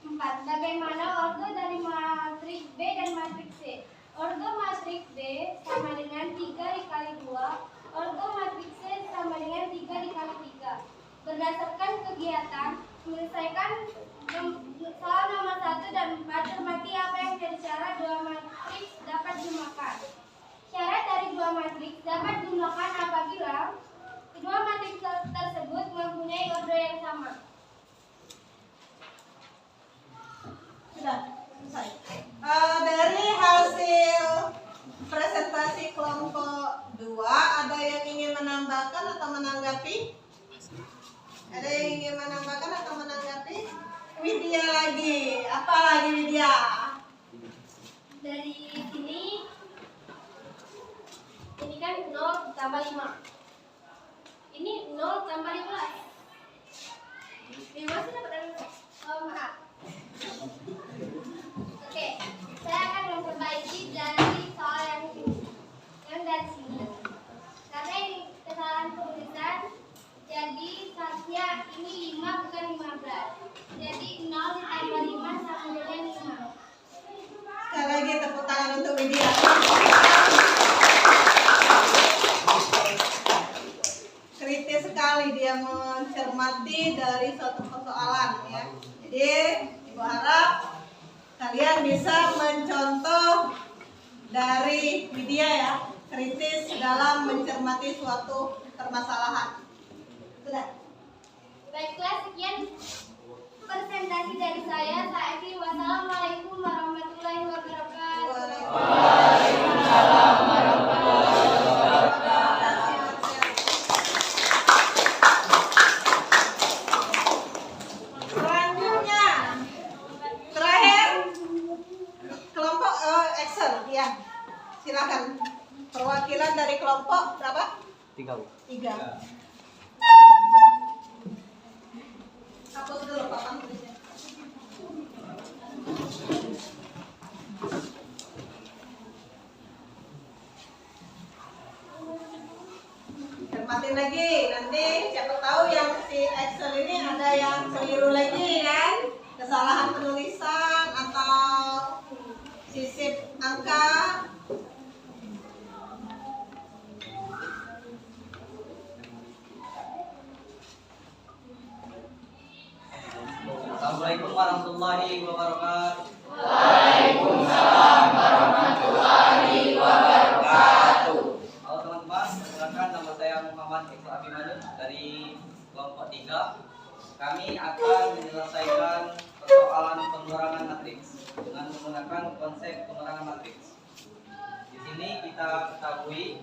4. Bagaimana ordo dari matriks B dan matriks C? Ordo matriks B sama dengan 3 dikali 2. Ordo matriks C sama dengan 3 dikali 3. Berdasarkan kegiatan, menyelesaikan soal nomor 1 dan 4, cermati apa yang menjadi syarat dua matriks dapat dijumlahkan. Syarat dari dua matriks dapat dijumlahkan apabila kedua matriks tersebut mempunyai ordo yang sama. Sudah selesai. Dari hasil presentasi kelompok 2, ada yang ingin menambahkan atau menanggapi? Ada yang ingin menambahkan atau menanggapi? Widya lagi. Apa lagi Widya? Dari sini, ini kan 0 tambah 5. Ini 0 tambah 15. 15 sudah berapa? Oh, maaf. Oke, saya akan memperbaiki dari soal yang ini. Yang dari sini. Karena ini kesalahan penulisan, jadi seharusnya ini 5 bukan 15. Jadi 0 ditambah 5 sama dengan 5. Sekali lagi tepuk tangan untuk Widya. Kritis sekali dia mencermati dari suatu persoalan ya. Jadi Ibu harap kalian bisa mencontoh dari Widya ya, kritis dalam mencermati suatu permasalahan. Sudah. Baiklah, sekian presentasi dari saya. Saya akhiri. Wassalamualaikum warahmatullahi wabarakatuh. Selanjutnya, terakhir kelompok Excel ya. Silakan perwakilan dari kelompok berapa? 3. Hapus dulu papan tulisnya. Cermatin lagi, nanti siapa tahu yang si Excel ini ada yang keliru lagi kan, kesalahan penulisan atau sisip angka. Assalamualaikum warahmatullahi wabarakatuh. Halo teman-teman, perkenalkan nama saya Muhammad Iqbal Abimanyu dari kelompok 3. Kami akan menyelesaikan persoalan pengurangan matriks dengan menggunakan konsep pengurangan matriks. Di sini kita ketahui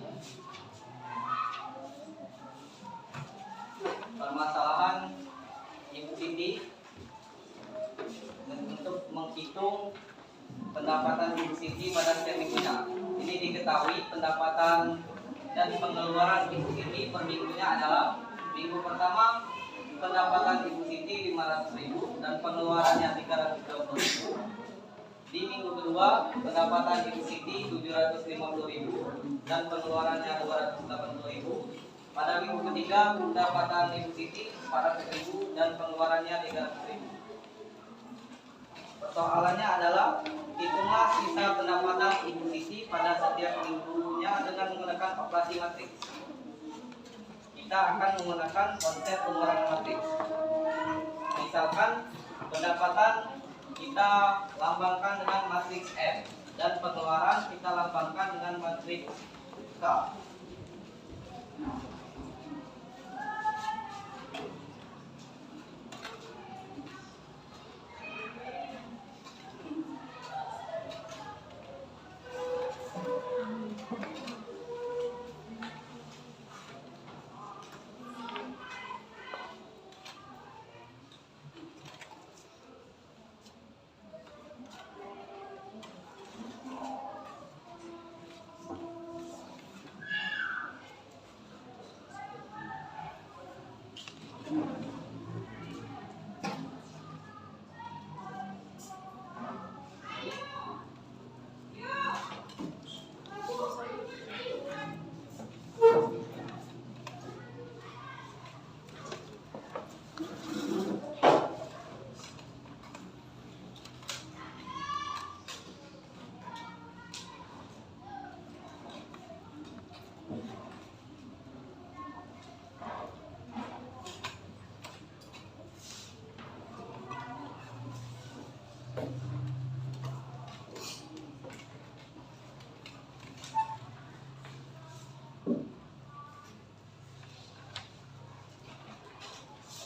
permasalahan Ibu Siti untuk menghitung pendapatan Ibu Siti pada setiap minggunya. Ini diketahui pendapatan dan pengeluaran Ibu Siti per minggunya adalah minggu pertama pendapatan Ibu Siti 500.000 dan pengeluarannya 320.000. Di minggu kedua pendapatan Ibu Siti 750.000 dan pengeluarannya 280.000. Pada minggu ketiga pendapatan Ibu Siti 400.000 dan pengeluarannya 300.000. Persoalannya adalah hitunglah sisa pendapatan Ibu Siti pada setiap minggunya dengan menggunakan operasi matriks. Kita akan menggunakan konsep pengurangan matriks. Misalkan pendapatan kita lambangkan dengan matriks M dan pengeluaran kita lambangkan dengan matriks K.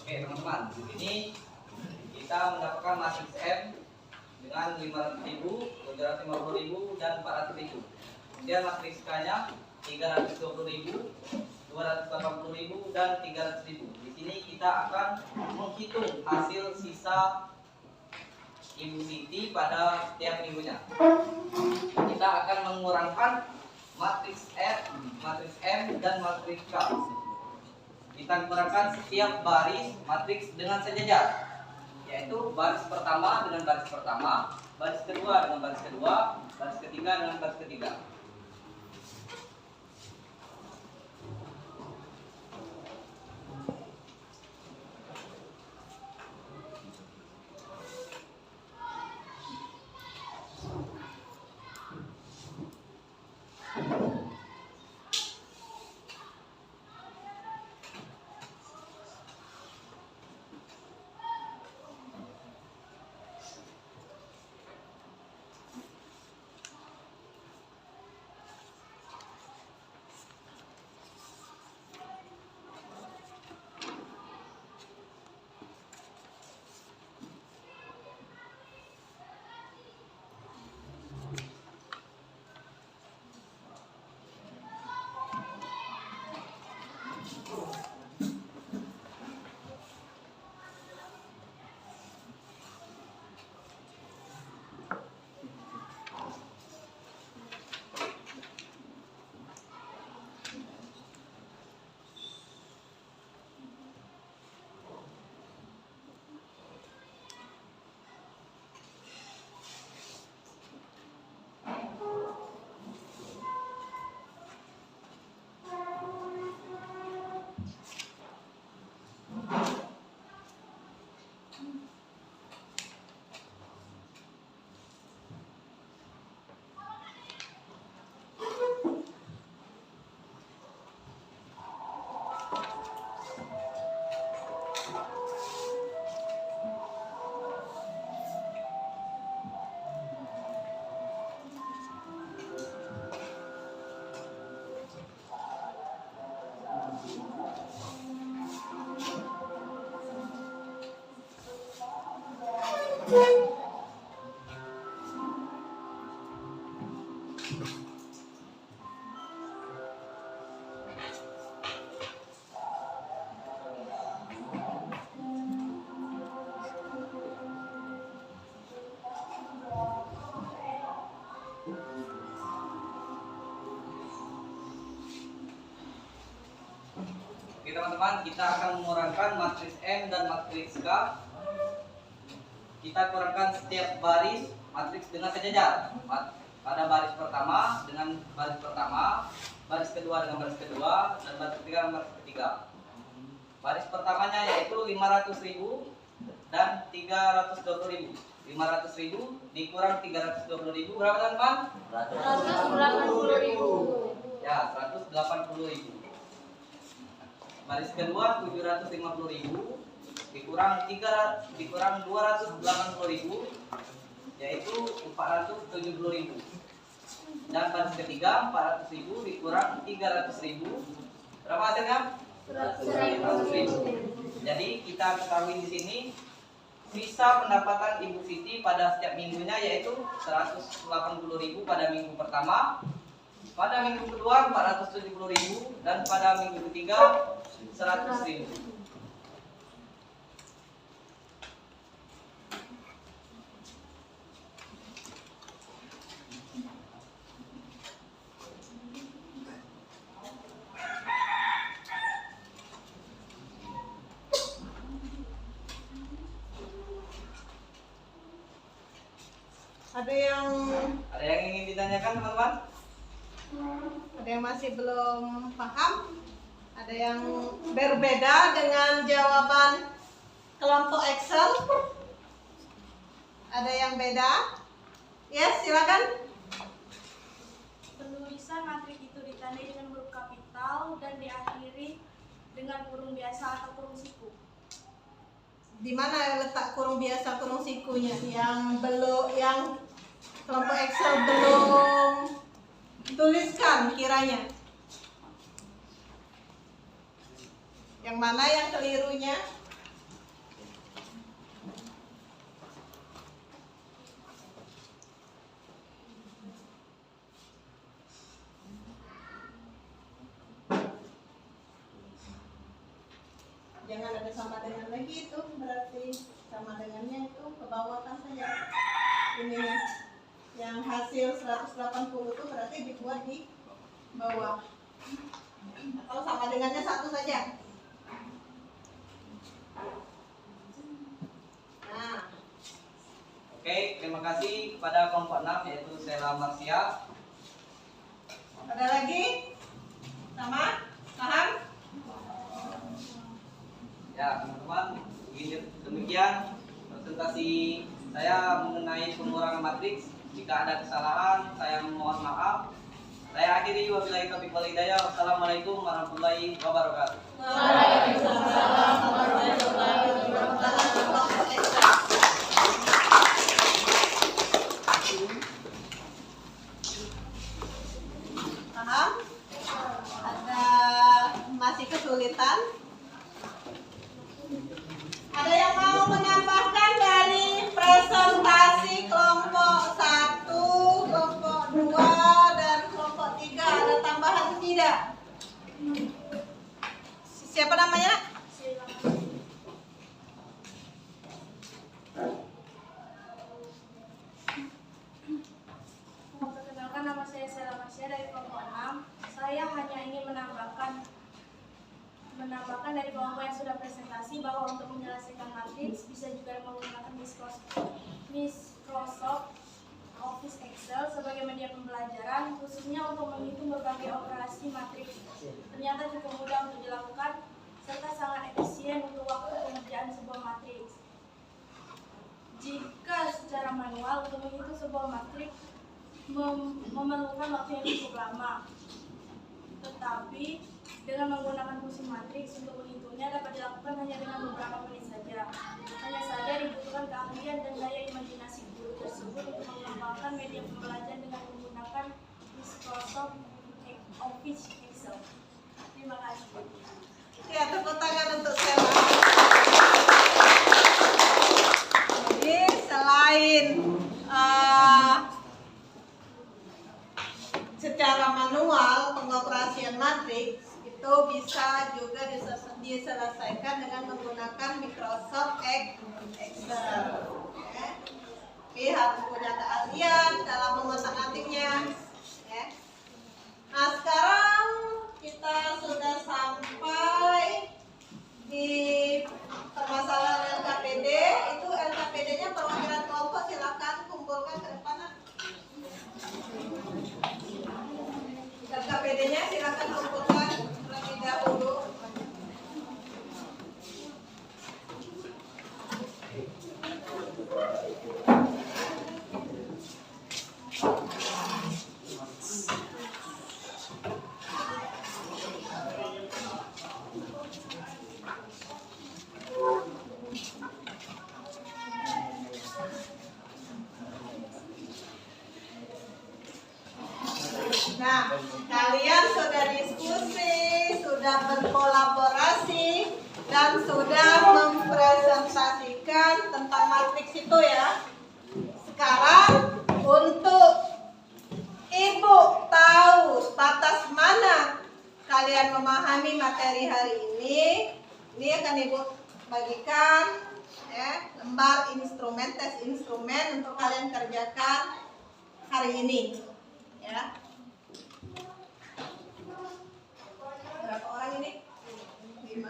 Oke teman-teman, di sini kita mendapatkan matriks M dengan 500.000, 750.000, dan 400.000. Kemudian matriks K-nya 320.000, 280.000, dan 300.000. Di sini kita akan menghitung hasil sisa Ibu Siti pada setiap minggunya. Kita akan mengurangkan matriks M dan matriks K. Kita kurangkan setiap baris matriks dengan sejajar, yaitu baris pertama dengan baris pertama, baris kedua dengan baris kedua, baris ketiga dengan baris ketiga. Oke teman-teman, kita akan mengurangkan matriks M dan matriks K. Kita kurangkan setiap baris matriks dengan sejajar. Pada baris pertama dengan baris pertama, baris kedua dengan baris kedua, dan baris ketiga dengan baris ketiga. Baris pertamanya yaitu 500.000 dan 320.000. 500.000 dikurang 320.000 berapa teman-teman? 180.000. Ya, 180.000. Baris kedua 750.000 dikurang 280.000 yaitu 470.000. Dan baris ketiga 400.000 dikurang 300.000 berapa hasilnya? 100.000. Jadi kita ketahui di sini sisa pendapatan Ibu Siti pada setiap minggunya yaitu 180.000 pada minggu pertama, pada minggu kedua 470.000, dan pada minggu ketiga 100.000. Ada yang ingin ditanyakan teman-teman? Ada yang masih belum paham? Ada yang berbeda dengan jawaban kelompok Excel? Ada yang beda? Yes, silakan. Penulisan matriks itu ditandai dengan huruf kapital dan diakhiri dengan kurung biasa atau kurung siku. Di mana letak kurung biasa, kurung sikunya? Yang kelompok Excel belum tuliskan kiranya. Yang mana yang kelirunya? jangan ada sama dengan lagi itu, berarti sama dengannya itu ke bawah kan saja. Ini yang hasil 180 itu berarti dibuat di bawah. Atau sama dengannya satu saja. Nah, Oke, terima kasih kepada kelompok 6 yaitu Sela Marsia. ada lagi? Sama? Paham? Ya, teman-teman, demikian presentasi saya mengenai pengurangan matriks. Jika ada kesalahan, saya mohon maaf. Saya akhiri, wabillahi taufiq wal hidayah. Wassalamualaikum warahmatullahi wabarakatuh. Waalaikumsalam warahmatullahi wabarakatuh. Paham? Ada masih kesulitan? Ada yang mau menambahkan dari presentasi kelompok 1, kelompok 2, dan kelompok 3? Ada tambahan tidak? Siapa namanya? Perkenalkan, nama saya Sela Masya dari kelompok 6. Saya hanya ingin menambahkan dari kelompok yang sudah presentasi bahwa untuk menyelesaikan matriks bisa juga menggunakan Microsoft Office Excel sebagai media pembelajaran, khususnya untuk menghitung berbagai operasi matriks. Ternyata cukup mudah untuk dilakukan serta sangat efisien untuk waktu pengerjaan sebuah matriks. Jika secara manual untuk menghitung sebuah matriks memerlukan waktu yang cukup lama, tetapi dengan menggunakan fungsi matriks untuk menghitungnya dapat dilakukan hanya dengan beberapa menit saja. Hanya saja dibutuhkan keahlian dan daya imajinasi guru tersebut untuk mengembangkan media pembelajaran dengan menggunakan Microsoft Office Excel. Terima kasih. Ya, tepuk tangan untuk Sela. Jadi selain secara manual pengoperasian matriks itu bisa juga diselesaikan dengan menggunakan Microsoft Excel. Ya. Tapi harus punya keahlian dalam mengotak-atiknya. Ya. Nah, sekarang kita sudah sampai di permasalahan LKPD. Itu LKPD-nya perwakilan kelompok, silakan kumpulkan ke depan. LKPD-nya silakan kumpulkan terlebih dahulu. Nah, kalian sudah diskusi, sudah berkolaborasi, dan sudah mempresentasikan tentang matriks itu ya. Sekarang untuk Ibu tahu batas mana kalian memahami materi hari ini akan Ibu bagikan ya, lembar instrumen, tes instrumen untuk kalian kerjakan hari ini ya. Berapa orang ini? 5.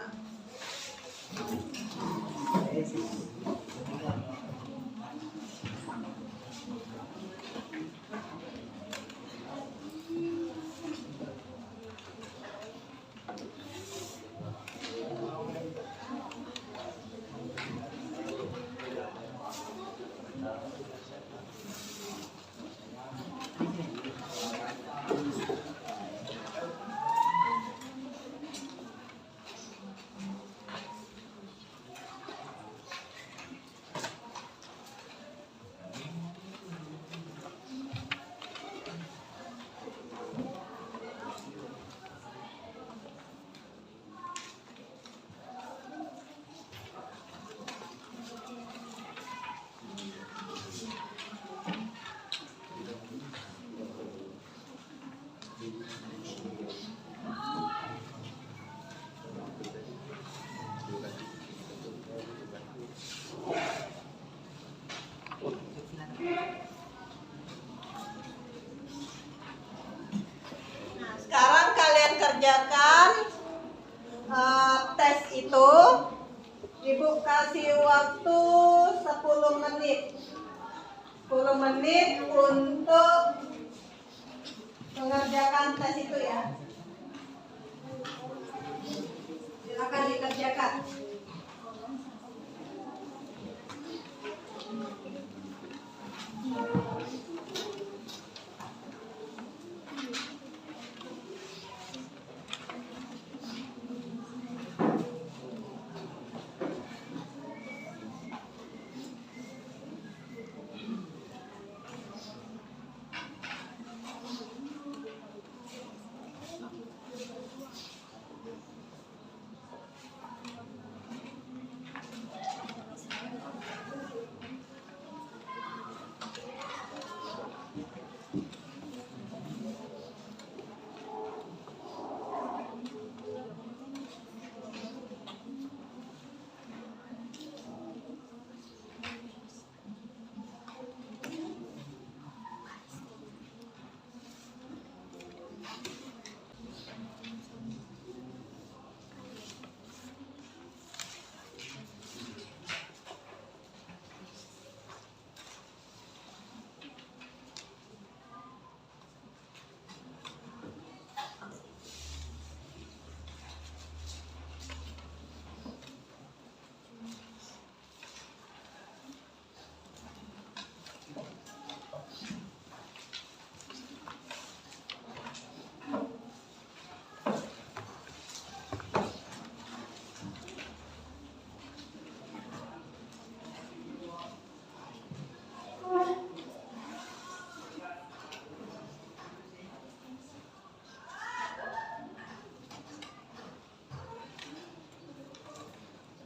kasih waktu 10 menit. 10 menit untuk mengerjakan tes itu ya. Silakan dikerjakan.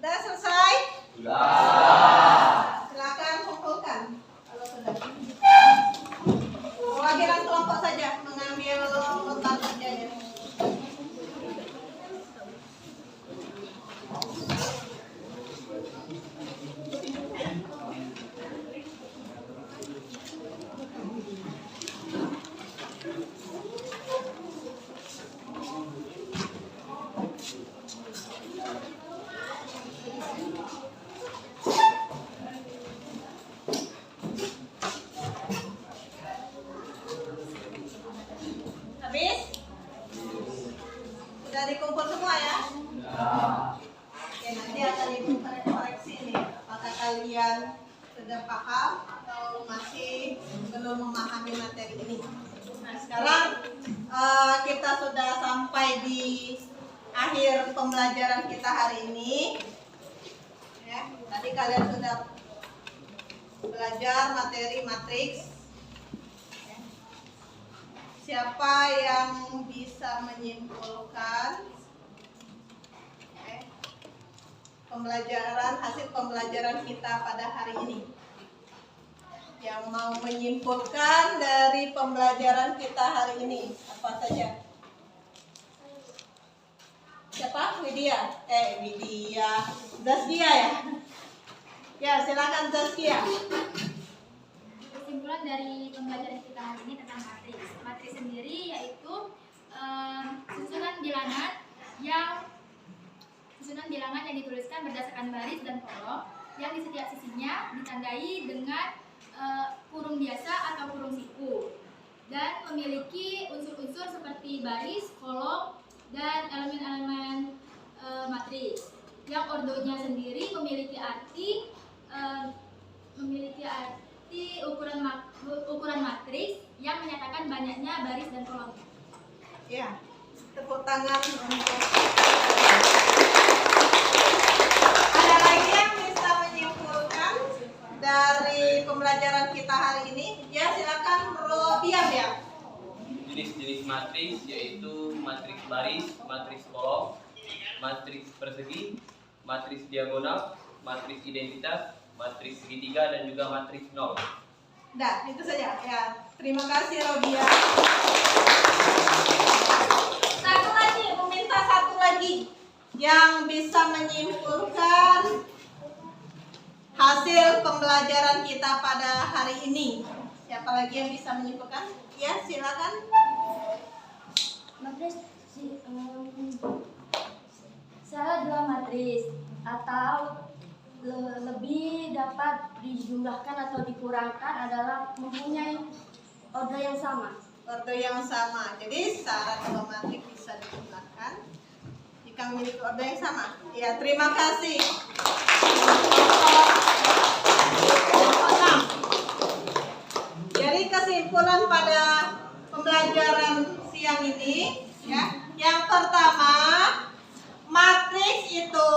Sudah selesai? Sudah. Silakan kumpulkan kalau sudah. Perwakilan kelompok saja mengambil letak kerjanya. Habis? Sudah dikumpul semua ya? Oke, nanti akan ibu koreksi nih. Apakah kalian sudah paham atau masih belum memahami materi ini? Nah, sekarang kita sudah sampai di akhir pembelajaran kita hari ini. Ya, tadi kalian sudah belajar materi matriks. Siapa yang bisa menyimpulkan hasil pembelajaran kita pada hari ini? Yang mau menyimpulkan dari pembelajaran kita hari ini apa saja? Siapa? Widya? Widya. Zaskia ya? Ya, silakan Zaskia. Kesimpulan dari pembelajaran kita hari ini tentang matriks. Matriks sendiri yaitu susunan bilangan yang dituliskan berdasarkan baris dan kolom yang di setiap sisinya ditandai dengan kurung biasa atau kurung siku dan memiliki unsur-unsur seperti baris, kolom, dan elemen-elemen matriks. Yang ordonya sendiri memiliki arti ukuran matriks yang menyatakan banyaknya baris dan kolom. Ya, tepuk tangan untuk. Ada lagi yang bisa menyimpulkan dari pembelajaran kita hari ini? Ya, silakan Robian ya. Jenis-jenis matriks yaitu matriks baris, matriks kolom, matriks persegi, matriks diagonal, matriks identitas, matriks segitiga, dan juga matriks nol. Nah, itu saja. Ya, terima kasih Robian. Satu lagi, meminta satu lagi yang bisa menyimpulkan hasil pembelajaran kita pada hari ini. Siapa lagi yang bisa menyimpulkan? Ya, silakan. Matris salah dua matris atau lebih dapat dijumlahkan atau dikurangkan adalah mempunyai order yang sama. Order yang sama. Jadi syarat dua matriks bisa dijumlahkan jika memiliki order yang sama. Ya, terima kasih. Jadi kesimpulan pada pembelajaran siang ini, ya, yang pertama, matriks itu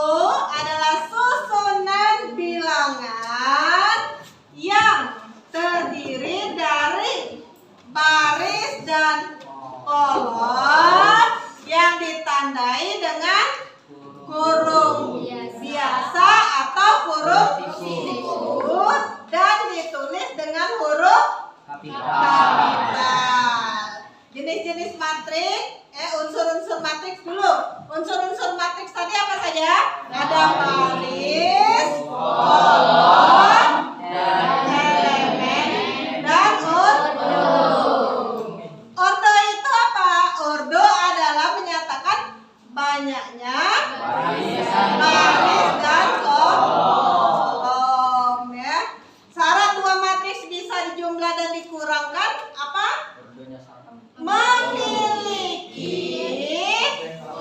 adalah susunan bilangan yang terdiri dari baris dan kolom yang ditandai dengan kurung biasa atau kurung khusus dan ditulis dengan huruf kapital. Jenis-jenis matriks, unsur-unsur matriks dulu. Unsur-unsur matriks tadi apa saja? Ada baris, kolom, elemen, dan ordo. Ordo itu apa? Ordo adalah menyatakan banyaknya baris dan kolom, ya. Syarat dua matriks bisa dijumlah dan dikurangkan apa? Memiliki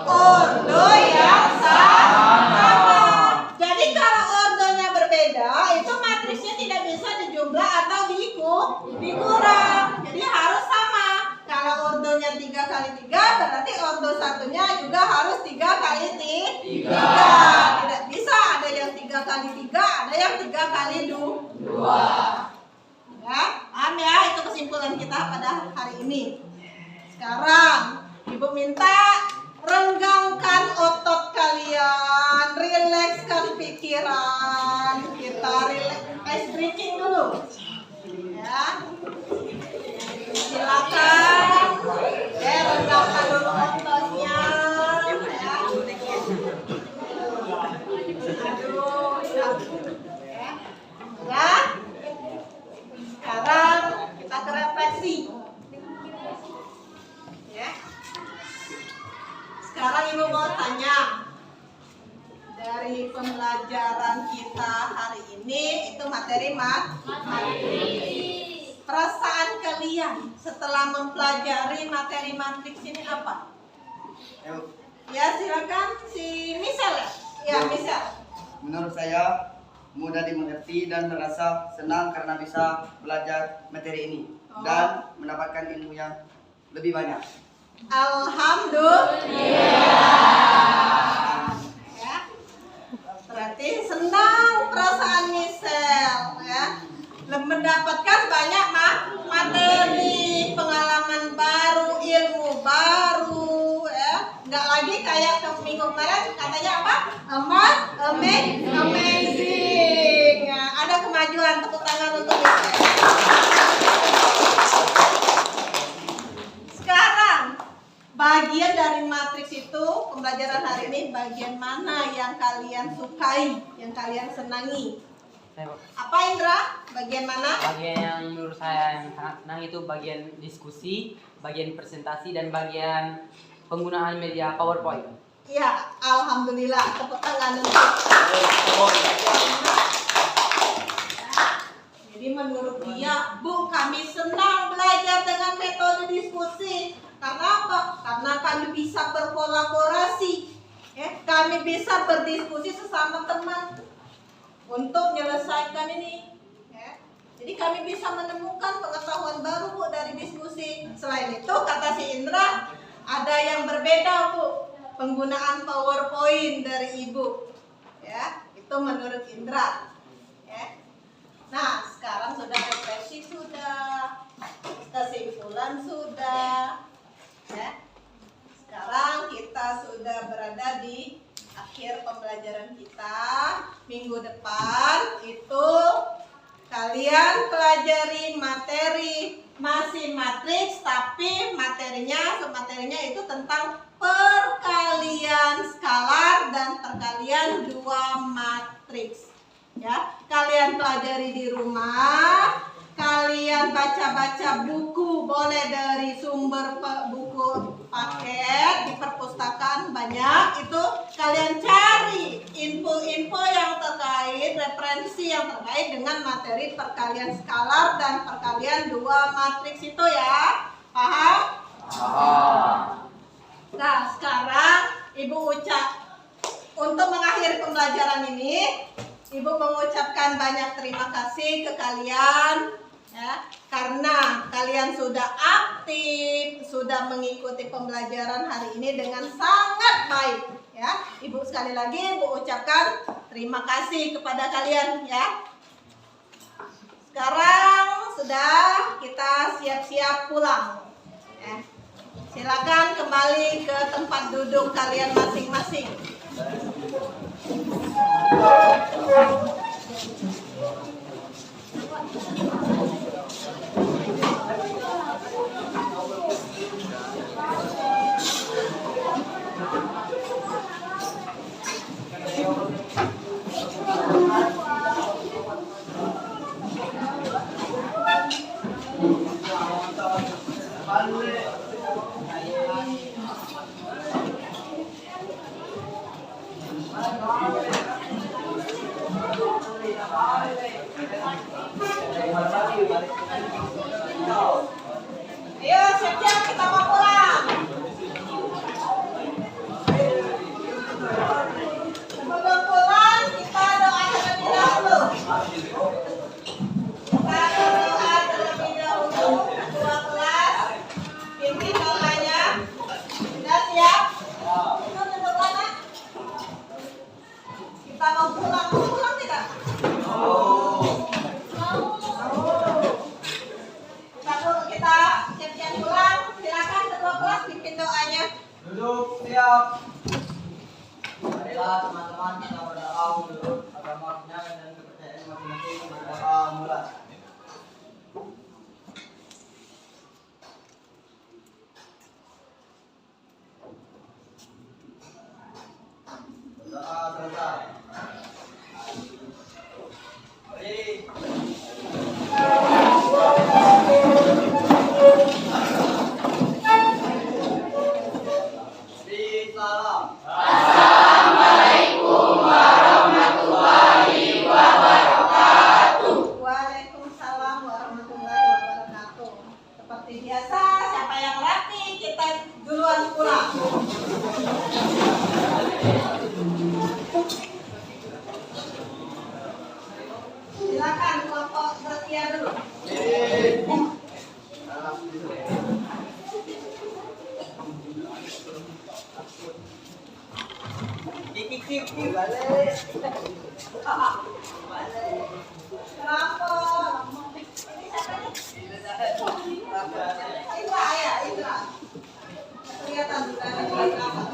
ordo yang sama. Jadi kalau ordonya berbeda, itu matriksnya tidak bisa dijumlah atau dikurang. Jadi harus sama. Kalau ordonya 3 kali 3, berarti ordo satunya juga harus 3 kali 3. Tidak bisa ada yang 3 kali 3, ada yang 3 kali 2. Ya, paham ya? Itu kesimpulan kita pada hari ini. Sekarang Ibu minta renggangkan otot kalian, rilekskan pikiran. Kita ice breaking dulu. Ya. Silakan. Ya, renggangkan dulu ototnya. Ya. Aduh, ya. Ya. Sekarang kita ke refleksi. Ya. Sekarang Ibu mau tanya, dari pembelajaran kita hari ini itu materi matriks. Perasaan kalian setelah mempelajari materi matriks ini apa? Ya, silakan si Michelle. Ya, Michelle. Menurut saya mudah dimengerti dan terasa senang karena bisa belajar materi ini dan mendapatkan ilmu yang lebih banyak. Alhamdulillah. Ya. Berarti senang perasaan Michelle, ya. Mendapatkan banyak materi, pengalaman baru, ilmu baru, ya. Nggak lagi kayak ke minggu kemarin katanya apa? Amazing. Ya, ada kemajuan, tepuk tangan untuk Michelle. Sekarang bagian dari matriks itu pembelajaran hari ini bagian mana yang kalian sukai, yang kalian senangi? Apa Indra? Bagian mana? Bagian yang menurut saya yang sangat senang itu bagian diskusi, bagian presentasi, dan bagian penggunaan media PowerPoint. Ya, alhamdulillah. Tepuk tangan untuk. Jadi menurut dia, Bu, kami senang belajar dengan metode diskusi. Karena apa? Karena kami bisa berkolaborasi. Ya, kami bisa berdiskusi sesama teman untuk menyelesaikan ini. Ya. Jadi kami bisa menemukan pengetahuan baru, Bu, dari diskusi. Selain itu, kata si Indra, ada yang berbeda, Bu. Penggunaan PowerPoint dari Ibu. Ya, itu menurut Indra. Ya. Nah, sekarang sudah refleksi sudah, kesimpulan sudah. Ya. Sekarang kita sudah berada di akhir pembelajaran kita. Minggu depan itu kalian pelajari materi masih matriks, tapi materinya itu tentang perkalian skalar dan perkalian dua matriks. Ya, kalian pelajari di rumah. kalian baca-baca buku, boleh dari sumber buku paket di perpustakaan banyak, itu kalian cari info-info yang terkait, referensi yang terkait dengan materi perkalian skalar dan perkalian dua matriks itu ya. Paham? Nah, sekarang Ibu untuk mengakhiri pembelajaran ini, Ibu mengucapkan banyak terima kasih ke kalian ya, karena kalian sudah aktif, sudah mengikuti pembelajaran hari ini dengan sangat baik ya. Ibu sekali lagi Ibu ucapkan terima kasih kepada kalian ya. Sekarang sudah kita siap-siap pulang ya. Silakan kembali ke tempat duduk kalian masing-masing. Ayo siap-siap kita mau pulang. Sebelum pulang kita doa terlebih dahulu. Kita doa terlebih dahulu. Ketua kelas pimpin doanya. Sudah siap? Itu duduk mana? Kita mau pulang. Mau pulang tidak? Kita siap-siap pulang. Silakan ketua kelas pimpin doanya. Duduk siap. Marilah teman-teman kita berdoa menurut agama dan kepercayaan masing-masing. Berdoa mulai. Berdoa selesai. Salam. Assalamualaikum warahmatullahi wabarakatuh. Waalaikumsalam warahmatullahi wabarakatuh. Seperti biasa, siapa yang rapi kita duluan pulang. Silakan kelompok bersiap dulu. Balik. Kenapa? Indra ya, Indra. Kelihatan sudah ada kenapa?